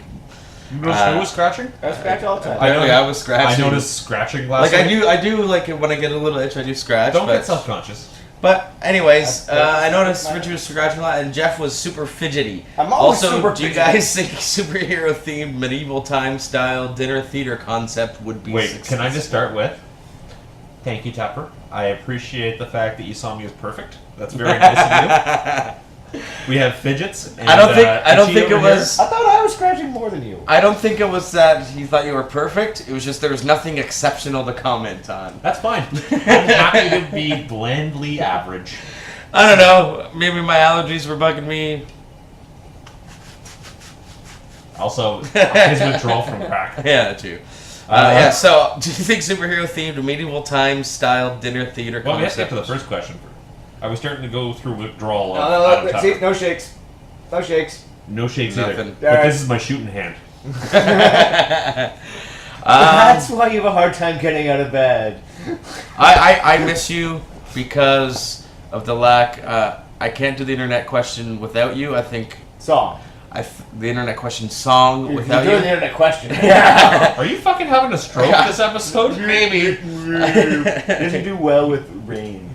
You noticed who was scratching? I scratch all the time. I was scratching. I noticed scratching last Like week. I do like when I get a little itch, I do scratch. Don't but, get self-conscious. But anyways, That's I noticed fine. Richard was scratching a lot, and Jeff was super fidgety. I'm always Also, super do you fidgety. guys think superhero themed medieval time style dinner theater concept would be Wait, successful? can I just start with? Thank you, Tupper. I appreciate the fact that you saw me as perfect. That's very nice of you. We have fidgets. And, I don't think Itchy it over here. was. I thought I was scratching more than you. I don't think it was that he thought you were perfect. It was just there was nothing exceptional to comment on. That's fine. I'm happy to be blandly average. I don't know. Maybe my allergies were bugging me. Also, his withdrawal from crack. Yeah, too. Yeah. So, do you think superhero themed medieval time style dinner theater Well, we have to get concept? to the first question. Are we starting to go through withdrawal of No, Adam no, Tupper? see, no shakes. No shakes. No shakes either. Nothing. But this is my shooting hand. That's why you have a hard time getting out of bed. I miss you because of the lack. I can't do the internet question without you. I think Song. the internet question song You're without doing you. the internet question. Yeah. Are you fucking having a stroke this episode? Maybe. Doesn't do well with rain.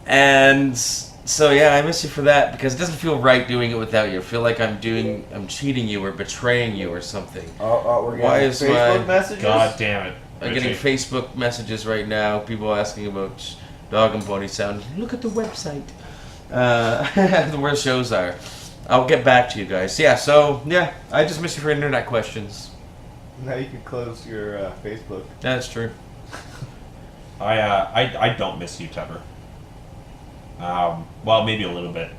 And so yeah, I miss you for that because it doesn't feel right doing it without you. I feel like I'm cheating you or betraying you or something. We're getting Why is Facebook my- messages? God damn it. I'm getting Facebook messages right now. People asking about Dog and Pony Sound. Look at the website. Where shows are. I'll get back to you guys. Yeah, so yeah, I just miss you for internet questions. Now you can close your Facebook. That's true. I don't miss you, Tupper. Well, maybe a little bit.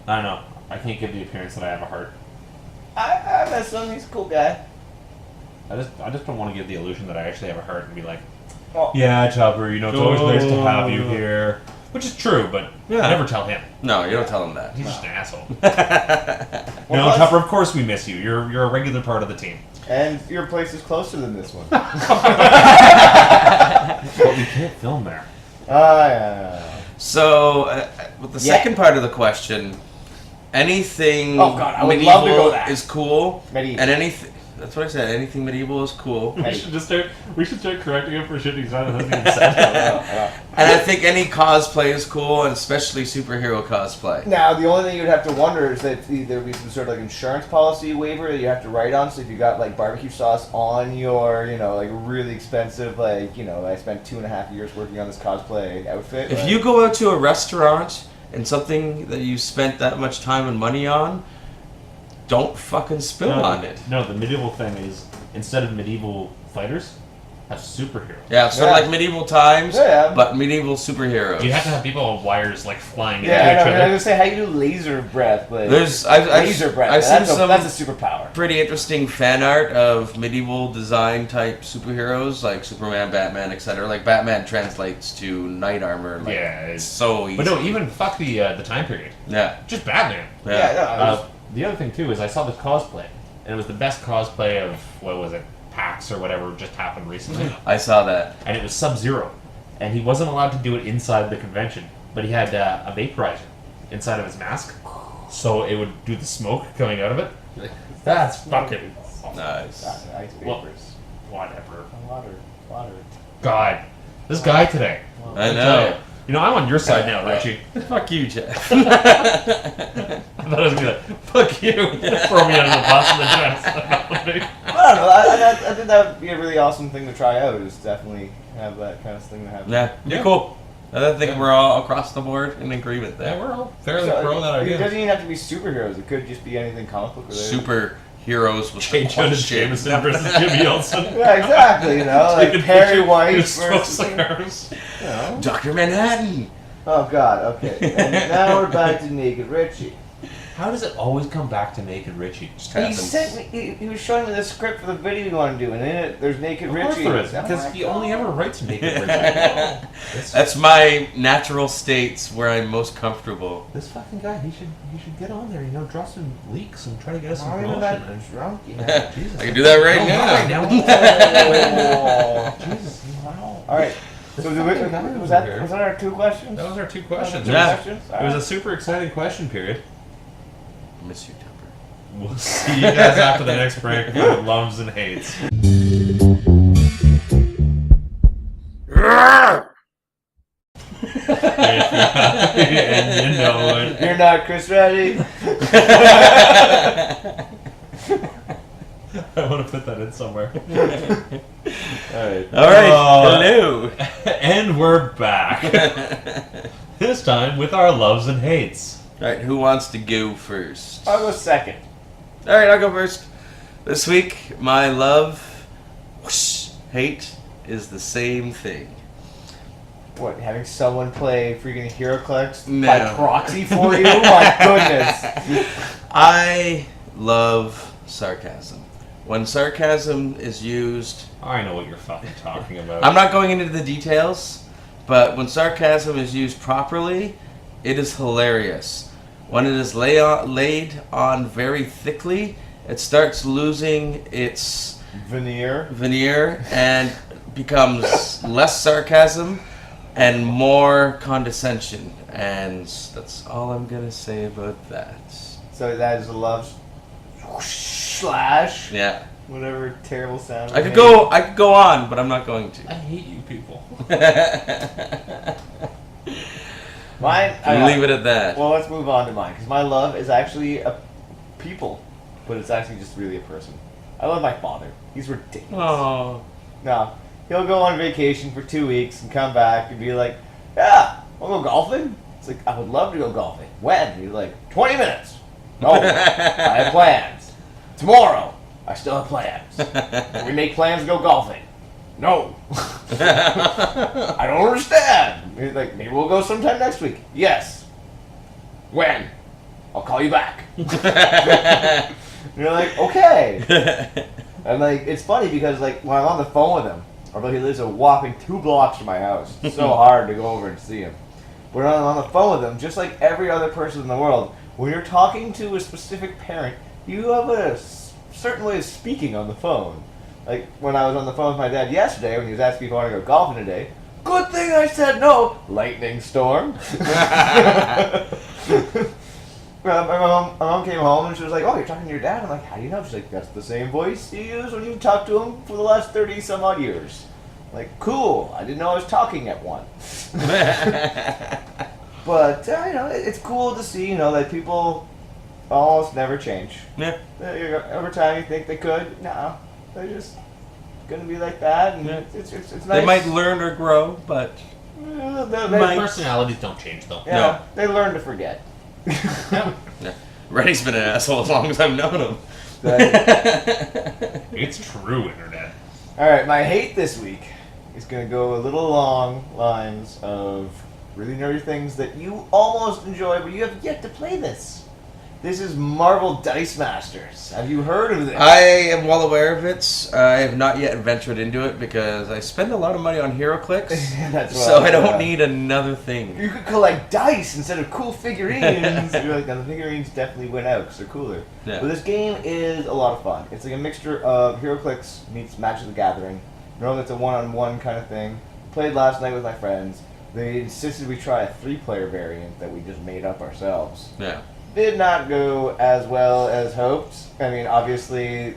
I don't know. I can't give the appearance that I have a heart. I miss him. He's a cool guy. I just don't want to give the illusion that I actually have a heart and be like, Oh. yeah, Tupper, it's always nice to have you here. Which is true, but Yeah. I never tell him. No, you don't tell them that. He's just an asshole. Well, No, Tupper, of course we miss you. You're a regular part of the team. And your place is closer than this one. But we can't film there. Yeah. So, with the Yeah. second part of the question, anything Oh, God, I would medieval love to go there. is cool. Medieval. And anything, that's what I said, anything medieval is cool. We should start correcting him for shit he's not even said. And I think any cosplay is cool, and especially superhero cosplay. Now, the only thing you'd have to wonder is that there would be some sort of like insurance policy waiver that you have to write on. So if you got like barbecue sauce on your, like really expensive, I spent 2.5 years working on this cosplay outfit. If you go out to a restaurant and something that you spent that much time and money on, don't fucking spill on it. No, the medieval thing is, instead of medieval fighters, have superheroes. Yeah, sort of like medieval times, Yeah. but medieval superheroes. You have to have people on wires like flying Yeah, I into know. each I was other. gonna say, how you do laser breath? Like, laser breath. I've seen some That's a superpower. pretty interesting fan art of medieval design type superheroes like Superman, Batman, etc. Like Batman translates to knight armor. Like, Yeah, it's so easy. But no, even fuck the time period. Yeah. Just Batman. Yeah, no, I was- The other thing too is I saw this cosplay, and it was the best cosplay of what was it, PAX or whatever just happened recently, I saw that. and it was Sub-Zero, and he wasn't allowed to do it inside the convention, but he had a vaporizer inside of his mask, so it would do the smoke coming out of it. That's fucking Nice. Ice Well- vapors. whatever. Water. God, this guy today. I know. I'm on your side now, Richie. Fuck you, Jeff. I thought I was gonna be like, fuck you, throw me under the bus and then I don't know. I think that would be a really awesome thing to try out. Is definitely have that kind of thing to happen. Yeah, be cool. I think we're all across the board in agreement there. we're all fairly So, pro that It idea. doesn't even have to be superheroes. It could just be anything comic book related. Superheroes with J. the Jonah question. Jameson versus Jimmy Olsen. Yeah, exactly. Like Taking Perry pictures, White just smoke versus. cigars. Dr. Manhattan. Oh God. Okay. And now we're back to Naked Richie. How does it always come back to Naked Richie? Just He happens. sent me. He was showing me the script for the video we want to do, and in it there's Naked Of course Richie. there is, because he only ever writes Naked Richie. That's my natural states where I'm most comfortable. This fucking guy, he should get on there, draw some leaks and try to get us some Why are you promotion. that drunk? Yeah. Jesus. I can do that right No, now. right now. Jesus. Wow. All right. So was that our two questions? That was our two questions. Yeah. It was a super exciting question period. I miss you, Tupper. We'll see you guys after the next break for Loves and Hates. And you know it. You're not Chris Reddy. I want to put that in somewhere. Alright. All right. Hello. And we're back. This time with our Loves and Hates. All right. Who wants to go first? I'll go second. All right. I'll go first. This week, my love, hate is the same thing. What, having someone play freaking HeroClix No. by proxy for you? My goodness. I love sarcasm. When sarcasm is used, I know what you're fucking talking about. I'm not going into the details, but when sarcasm is used properly, it is hilarious. When it is laid on very thickly it starts losing its Veneer. and becomes less sarcasm and more condescension. And that's all I'm gonna say about that. So that is a love slash Yeah. whatever terrible sound. I could go on, but I'm not going to. I hate you people. Mine. Leave it at that. Well, let's move on to mine because my love is actually a people, but it's actually just really a person. I love my father. He's ridiculous. Oh. No, he'll go on vacation for 2 weeks and come back and be like, "Yeah, wanna go golfing?" It's like, I would love to go golfing. When? And he's like, 20 minutes. No, I have plans. Tomorrow, I still have plans. Can we make plans to go golfing? No. I don't understand. He's like, maybe we'll go sometime next week. Yes. When? I'll call you back. And you're like, okay. And like, it's funny because like when I'm on the phone with him, although he lives a whopping 2 blocks from my house, it's so hard to go over and see him. But when I'm on the phone with him, just like every other person in the world, when you're talking to a specific parent, you have a certain way of speaking on the phone. Like when I was on the phone with my dad yesterday, when he was asking if I want to go golfing today, good thing I said no. Lightning storm. My mom came home and she was like, "Oh, you're talking to your dad?" I'm like, "How do you know?" She's like, "That's the same voice you use when you talk to him for the last 30 some odd years." Like, cool. I didn't know I was talking at one. But it's cool to see that people almost never change. Yeah. Every time you think they could, no, they're just gonna be like that, and it's nice. They might learn or grow, but My personalities don't change though. yeah, No. they learn to forget. yeah. Reddy's been an asshole as long as I've known him. It's true, internet. All right, my hate this week is going to go a little along lines of really nerdy things that you almost enjoy, but you have yet to play this. This is Marvel Dice Masters. Have you heard of this? I am well aware of it. I have not yet ventured into it because I spend a lot of money on HeroClix, That's so why, I don't need another thing. You could collect dice instead of cool figurines. You're like, the figurines definitely went out because they're cooler. Yeah. But this game is a lot of fun. It's like a mixture of HeroClix meets Magic the Gathering. Normally it's a one-on-one kind of thing. Played last night with my friends. They insisted we try a 3-player variant that we just made up ourselves. Yeah. Did not go as well as hoped. I mean, obviously,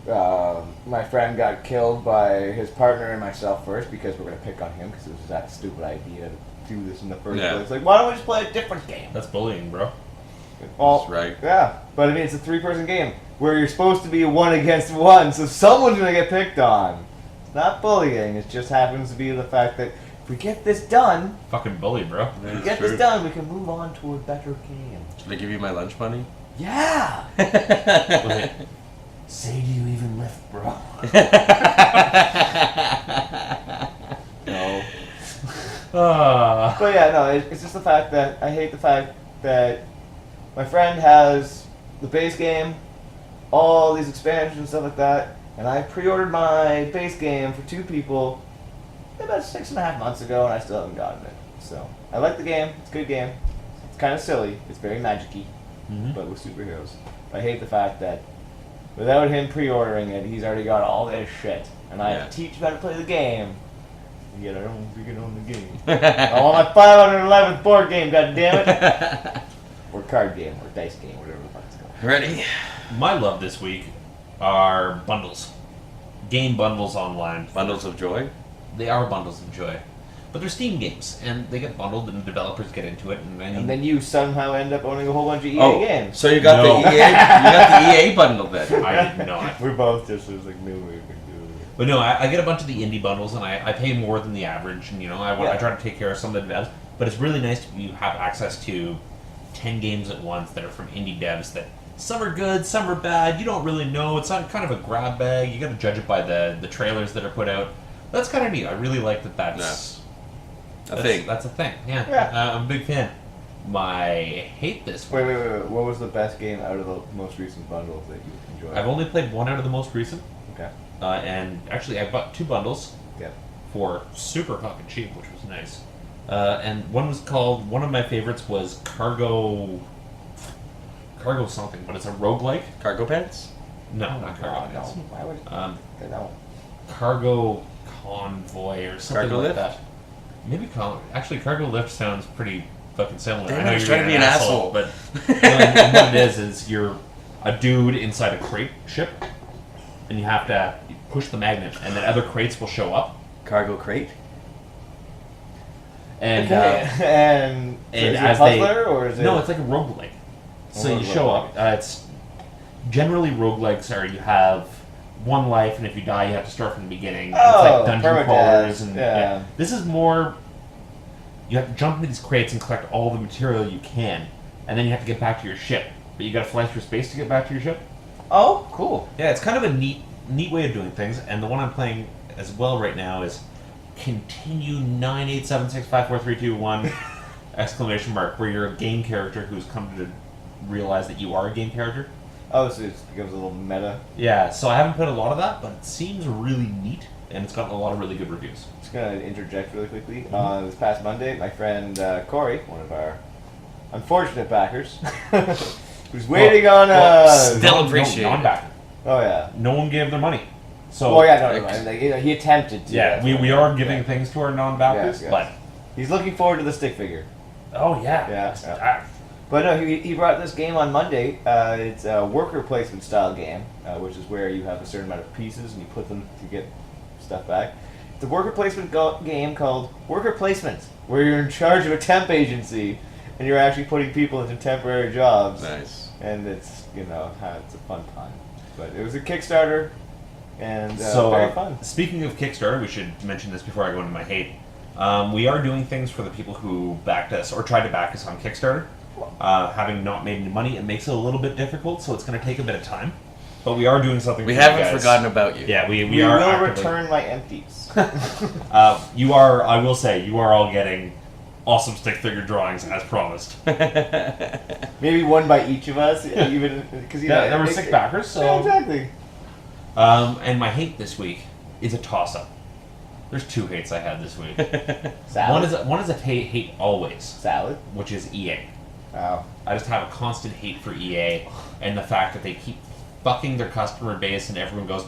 my friend got killed by his partner and myself first because we're going to pick on him because it was that stupid idea to do this in the first place. Like, why don't we just play a different game? That's bullying, bro. Well, That's right. Yeah, but I mean, it's a 3-person game where you're supposed to be 1 against 1, so someone's going to get picked on. It's not bullying, it just happens to be the fact that if we get this done, Fucking bully, bro. this done, we can move on to a better game. Should I give you my lunch money? Yeah! Say, do you even lift, bro? No. But yeah, no, it's just the fact that I hate the fact that my friend has the base game, all these expansions and stuff like that, and I pre-ordered my base game for 2 people about 6.5 months ago, and I still haven't gotten it. So I like the game; it's a good game. It's kind of silly. It's very magic-y, but with superheroes. I hate the fact that without him pre-ordering it, he's already got all this shit, and I have to teach him how to play the game. And yet I don't freaking own the game. I want my 511th board game, goddammit! Or card game, or dice game, whatever the fuck it's called. Ready? My love this week are bundles. Game bundles online. Bundles of joy? They are bundles of joy. But they're Steam games, and they get bundled, and developers get into it, And then you somehow end up owning a whole bunch of EA games. So you got No. the EA? You got the EA bundle then? I did not. We're both just like, no way we can do it. But no, I get a bunch of the indie bundles, and I pay more than the average, and I try to take care of some of the devs. But it's really nice to have access to 10 games at once that are from indie devs that some are good, some are bad. You don't really know. It's kind of a grab bag. You got to judge it by the trailers that are put out. That's kind of neat. I really like that. That's a thing. That's a thing. Yeah, I'm a big fan. My hate this. Wait. What was the best game out of the most recent bundles that you enjoyed? I've only played one out of the most recent. Okay. And actually, I bought 2 bundles. Yeah. For super fucking cheap, which was nice. And one was called. One of my favorites was Cargo cargo something, but it's a roguelike. Cargo pants? No, Oh my not cargo God, no. pants. Why would no. Cargo convoy or something Cargo like lift? that. Maybe actually cargo lift sounds pretty fucking similar. Damn I it, know I was you're trying to be an asshole. but really, what it is you're a dude inside a crate ship, and you have to push the magnet, and then other crates will show up. Cargo crate? And And is it a as puzzler or is it? no, it's like a roguelike. So you roguelike. show up. It's generally roguelikes are you have one life, and if you die, you have to start from the beginning. Oh, it's like dungeon permadeath, crawlers, and yeah. this is more. You have to jump into these crates and collect all the material you can, and then you have to get back to your ship. But you got to fly through space to get back to your ship. Oh, cool. Yeah, it's kind of a neat way of doing things, and the one I'm playing as well right now is continue 987654321 exclamation mark, where you're a game character who's come to realize that you are a game character. Oh, so it becomes a little meta. Yeah, so I haven't played a lot of that, but it seems really neat, and it's gotten a lot of really good reviews. Just gonna interject really quickly. This past Monday, my friend Corey, one of our unfortunate backers, who's waiting on. Still appreciate it. Non-backer. Oh yeah. No one gave their money. So Oh yeah, no, like, he attempted to. yeah, that's we what- are giving yeah. things to our non-backers, Yes, yes. but He's looking forward to the stick figure. oh yeah, Yeah. But no, he brought this game on Monday. It's a worker placement style game, which is where you have a certain amount of pieces and you put them to get stuff back. It's a worker placement game called Worker Placement, where you're in charge of a temp agency and you're actually putting people into temporary jobs. Nice. And it's, it's a fun pun. But it was a Kickstarter and So, very fun. speaking of Kickstarter, we should mention this before I go into my hate. We are doing things for the people who backed us or tried to back us on Kickstarter. Having not made any money, it makes it a little bit difficult, so it's going to take a bit of time. But we are doing something. We for you haven't guys. forgotten about you. Yeah, we We are will actively- return my empties. You are. I will say you are all getting awesome stick figure drawings as promised. Maybe one by each of us, even because Yeah, there were 6 backers, so. Yeah, exactly. And my hate this week is a toss-up. There's 2 hates I had this week. Salad. One is a hate always, Salad. which is EA. Wow. I just have a constant hate for EA and the fact that they keep fucking their customer base, and everyone goes,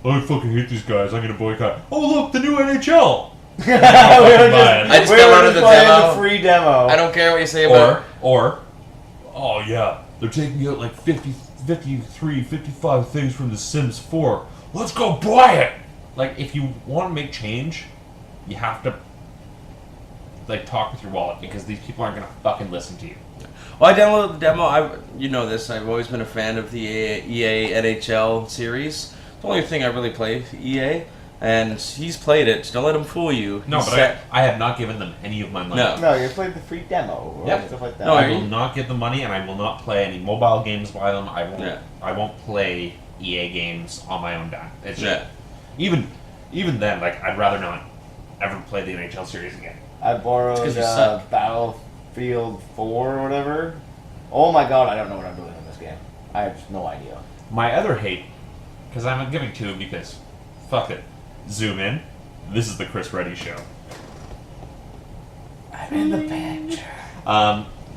"I fucking hate these guys. I'm gonna boycott." Oh look, the new NHL. I just downloaded the demo. The free demo. I don't care what you say about Or, oh yeah, they're taking out like 55 things from The Sims 4. Let's go buy it! Like, if you want to make change, you have to, like, talk with your wallet, because these people aren't going to fucking listen to you. Well, I downloaded the demo. You know this. I've always been a fan of the EA NHL series. It's the only thing I really play, EA. And he's played it. Don't let him fool you. No, He but said- I have not given them any of my money. No. No, you played the free demo or Yep. stuff like that. No, I will not get the money, and I will not play any mobile games by them. I won't. Yeah. I won't play EA games on my own dime. It's Yeah. even then, like, I'd rather not ever play the NHL series again. I borrowed 'cause you suck. Battlefield 4 or whatever. Oh my god, I don't know what I'm doing in this game. I have no idea. My other hate, because I'm giving 2 because, fuck it. Zoom in. This is the Chris Reddy Show. I'm in the picture.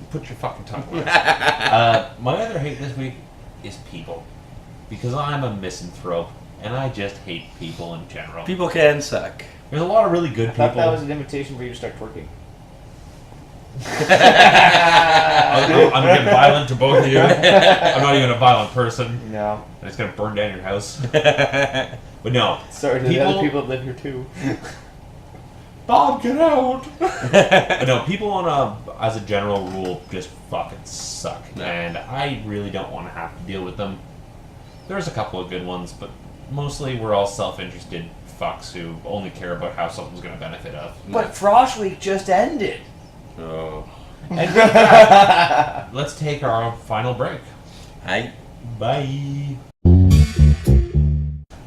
Put your fucking tongue away. My other hate this week is people. Because I'm a misanthrope, and I just hate people in general. People can suck. There's a lot of really good I thought people. that was an invitation for you to start twerking. I'm getting violent to both of you. I'm not even a violent person. No. I'm just gonna burn down your house. But no. Sorry to the other people that live here too. Bob, get out! But no, people as a general rule, just fucking suck. No. And I really don't want to have to deal with them. There's a couple of good ones, but mostly we're all self-interested fucks who only care about how something's going to benefit us. But Frosh Week just ended. Oh. And with that, let's take our final break. Hi. Bye.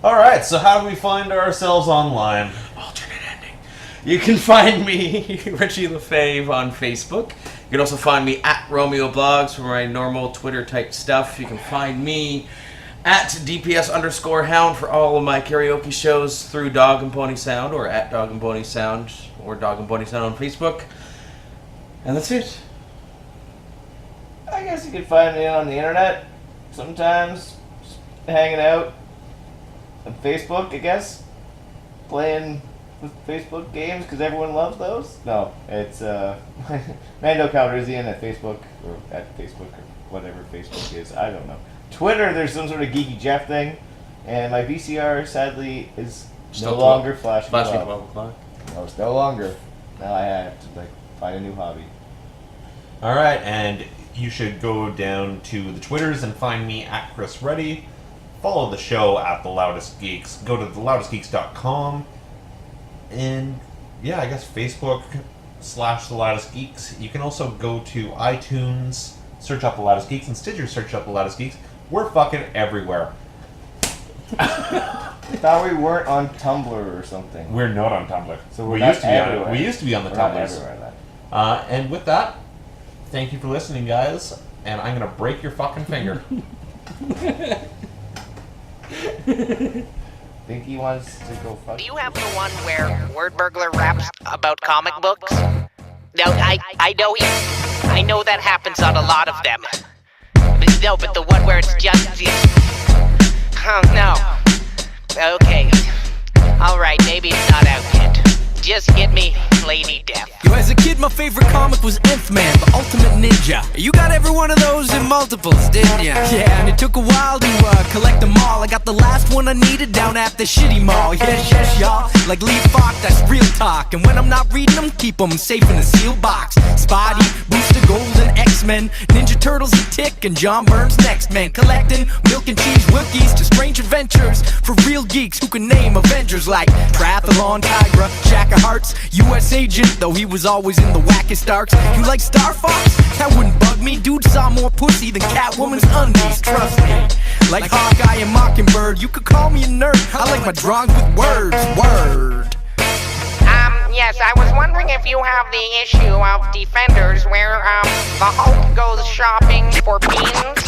Alright, so how do we find ourselves online? Alternate ending. You can find me, Richie LaFave, on Facebook. You can also find me at Romeo Blogs for my normal Twitter type stuff. You can find me at DPS_Hound for all of my karaoke shows through Dog and Pony Sound, or at Dog and Pony Sound, or Dog and Pony Sound on Facebook. And that's it. I guess you could find me on the internet sometimes, just hanging out on Facebook, I guess, playing with Facebook games because everyone loves those. No, it's Mando Calrissian at Facebook or whatever Facebook is. I don't know. Twitter, there's some sort of Geeky Jeff thing, and my VCR sadly is Still no longer flashing. Flashing 12 o'clock. No, it's no longer. Now I have to find a new hobby. All right, and you should go down to the Twitters and find me at Chris Reddy. Follow the show at The Loudest Geeks. Go to theloudestgeeks.com. And yeah, I guess Facebook / The Loudest Geeks. You can also go to iTunes, search up The Loudest Geeks, and Stitcher, search up The Loudest Geeks. We're fucking everywhere. I thought we weren't on Tumblr or something. We're not on Tumblr. So we not used to be on it. everywhere. We used to be on the We're not Tumblrs. everywhere then. And with that, thank you for listening, guys. And I'm gonna break your fucking finger. Think he wants to go fuck. Do you have the one where Word Burglar raps about comic books? No, I know I know that happens on a lot of them. But the one where it's just... Oh, no. Okay. Alright, maybe it's not out yet. Just get me Lady Death. Yo, as a kid, my favorite comic was Nth Man, the Ultimate Ninja. You got every one of those in multiples, didn't ya? Yeah, and it took a while to collect them all. I got the last one I needed down at the shitty mall. Yes, y'all. Like Lee Falk, that's real talk. And when I'm not reading them, keep them safe in a sealed box. Spotty, Booster Gold, and X-Men, Ninja Turtles and Tick, and John Byrne's Next Man. Collecting milk and cheese Wilkies to strange adventures for real geeks who can name Avengers like Triathlon, Tigra, Jack of Hearts, U.S. Agent, though he was always in the wackest arcs. You like Star Fox? That wouldn't bug me. Dude saw more pussy than Catwoman's undies, trust me. Like Hawkeye and Mockingbird, you could call me a nerd. I like my drawings with words, word. Yes, I was wondering if you have the issue of Defenders where, the Hulk goes shopping for beans?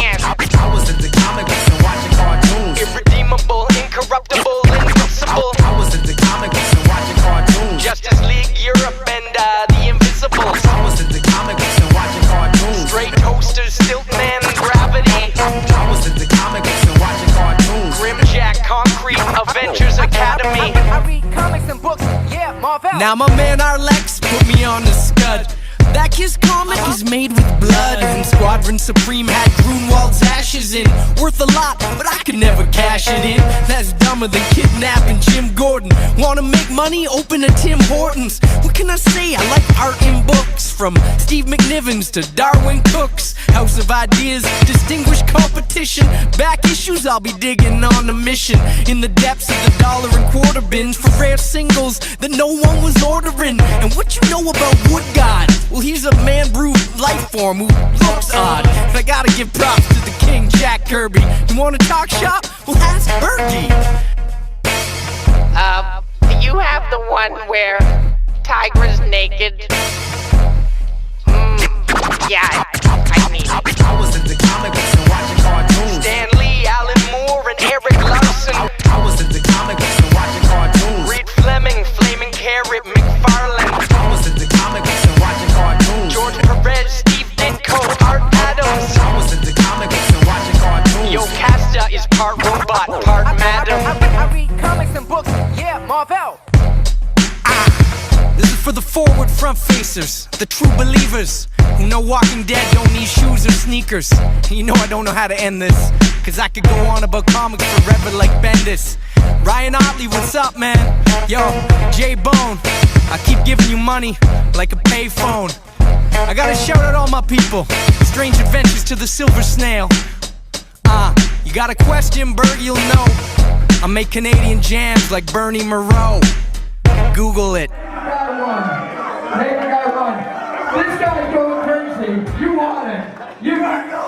Yes. I was at the comic books and watching cartoons. Irredeemable, incorruptible, invincible. I was at the comic books and watching cartoons. Justice League Europe and, the Invisibles. I was at the comic books and watching cartoons. Straight Toasters, Stiltman, Gravity. I was at the comic books and watching cartoons. Grimjack, Concrete, Avengers Academy. I read comics and books, yeah, Marvel. Now my man Arlex put me on the scud. That kid's comic is made with blood, and Squadron Supreme had Grunwald's ashes in. Worth a lot, but I could never cash it in. That's dumber than kidnapping Jim Gordon. Wanna make money? Open a Tim Hortons. What can I say? I like art in books, from Steve McNivens to Darwin Cooks. House of Ideas, distinguished competition. Back issues I'll be digging on a mission. In the depths of the $1.25 bins for rare singles that no one was ordering. And what you know about Wood God? Well, he's a man-brewed life form who looks odd. But I gotta give props to the king, Jack Kirby. You wanna talk shop? Well, ask Bergie. You have the one where Tigra's naked. Yeah, I need it. I was at the comic books and watching cartoons. Stan Lee, Alan Moore, and Eric Larson. I was at the comic books and watching cartoons. Reed Fleming, Flaming Carrot, McFarlane. I was at the comic books and watching cartoons. George Perez, Steve Ditko, Art Adams. I was at the comic books and watching cartoons. Yo Casta is part robot, part madam. I read comics and books, yeah, Marvel. This is for the forward front facers, the true believers who know Walking Dead don't need shoes or sneakers. You know I don't know how to end this, cause I could go on about comics forever like Bendis. Ryan Otley, what's up, man? Yo, J-Bone, I keep giving you money like a payphone. I gotta shout out all my people. Strange Adventures to the Silver Snail. You got a question, Bert, you'll know. I make Canadian jams like Bernie Moreau. Google it. Guy one. This guy's going crazy. You want it. You gotta go.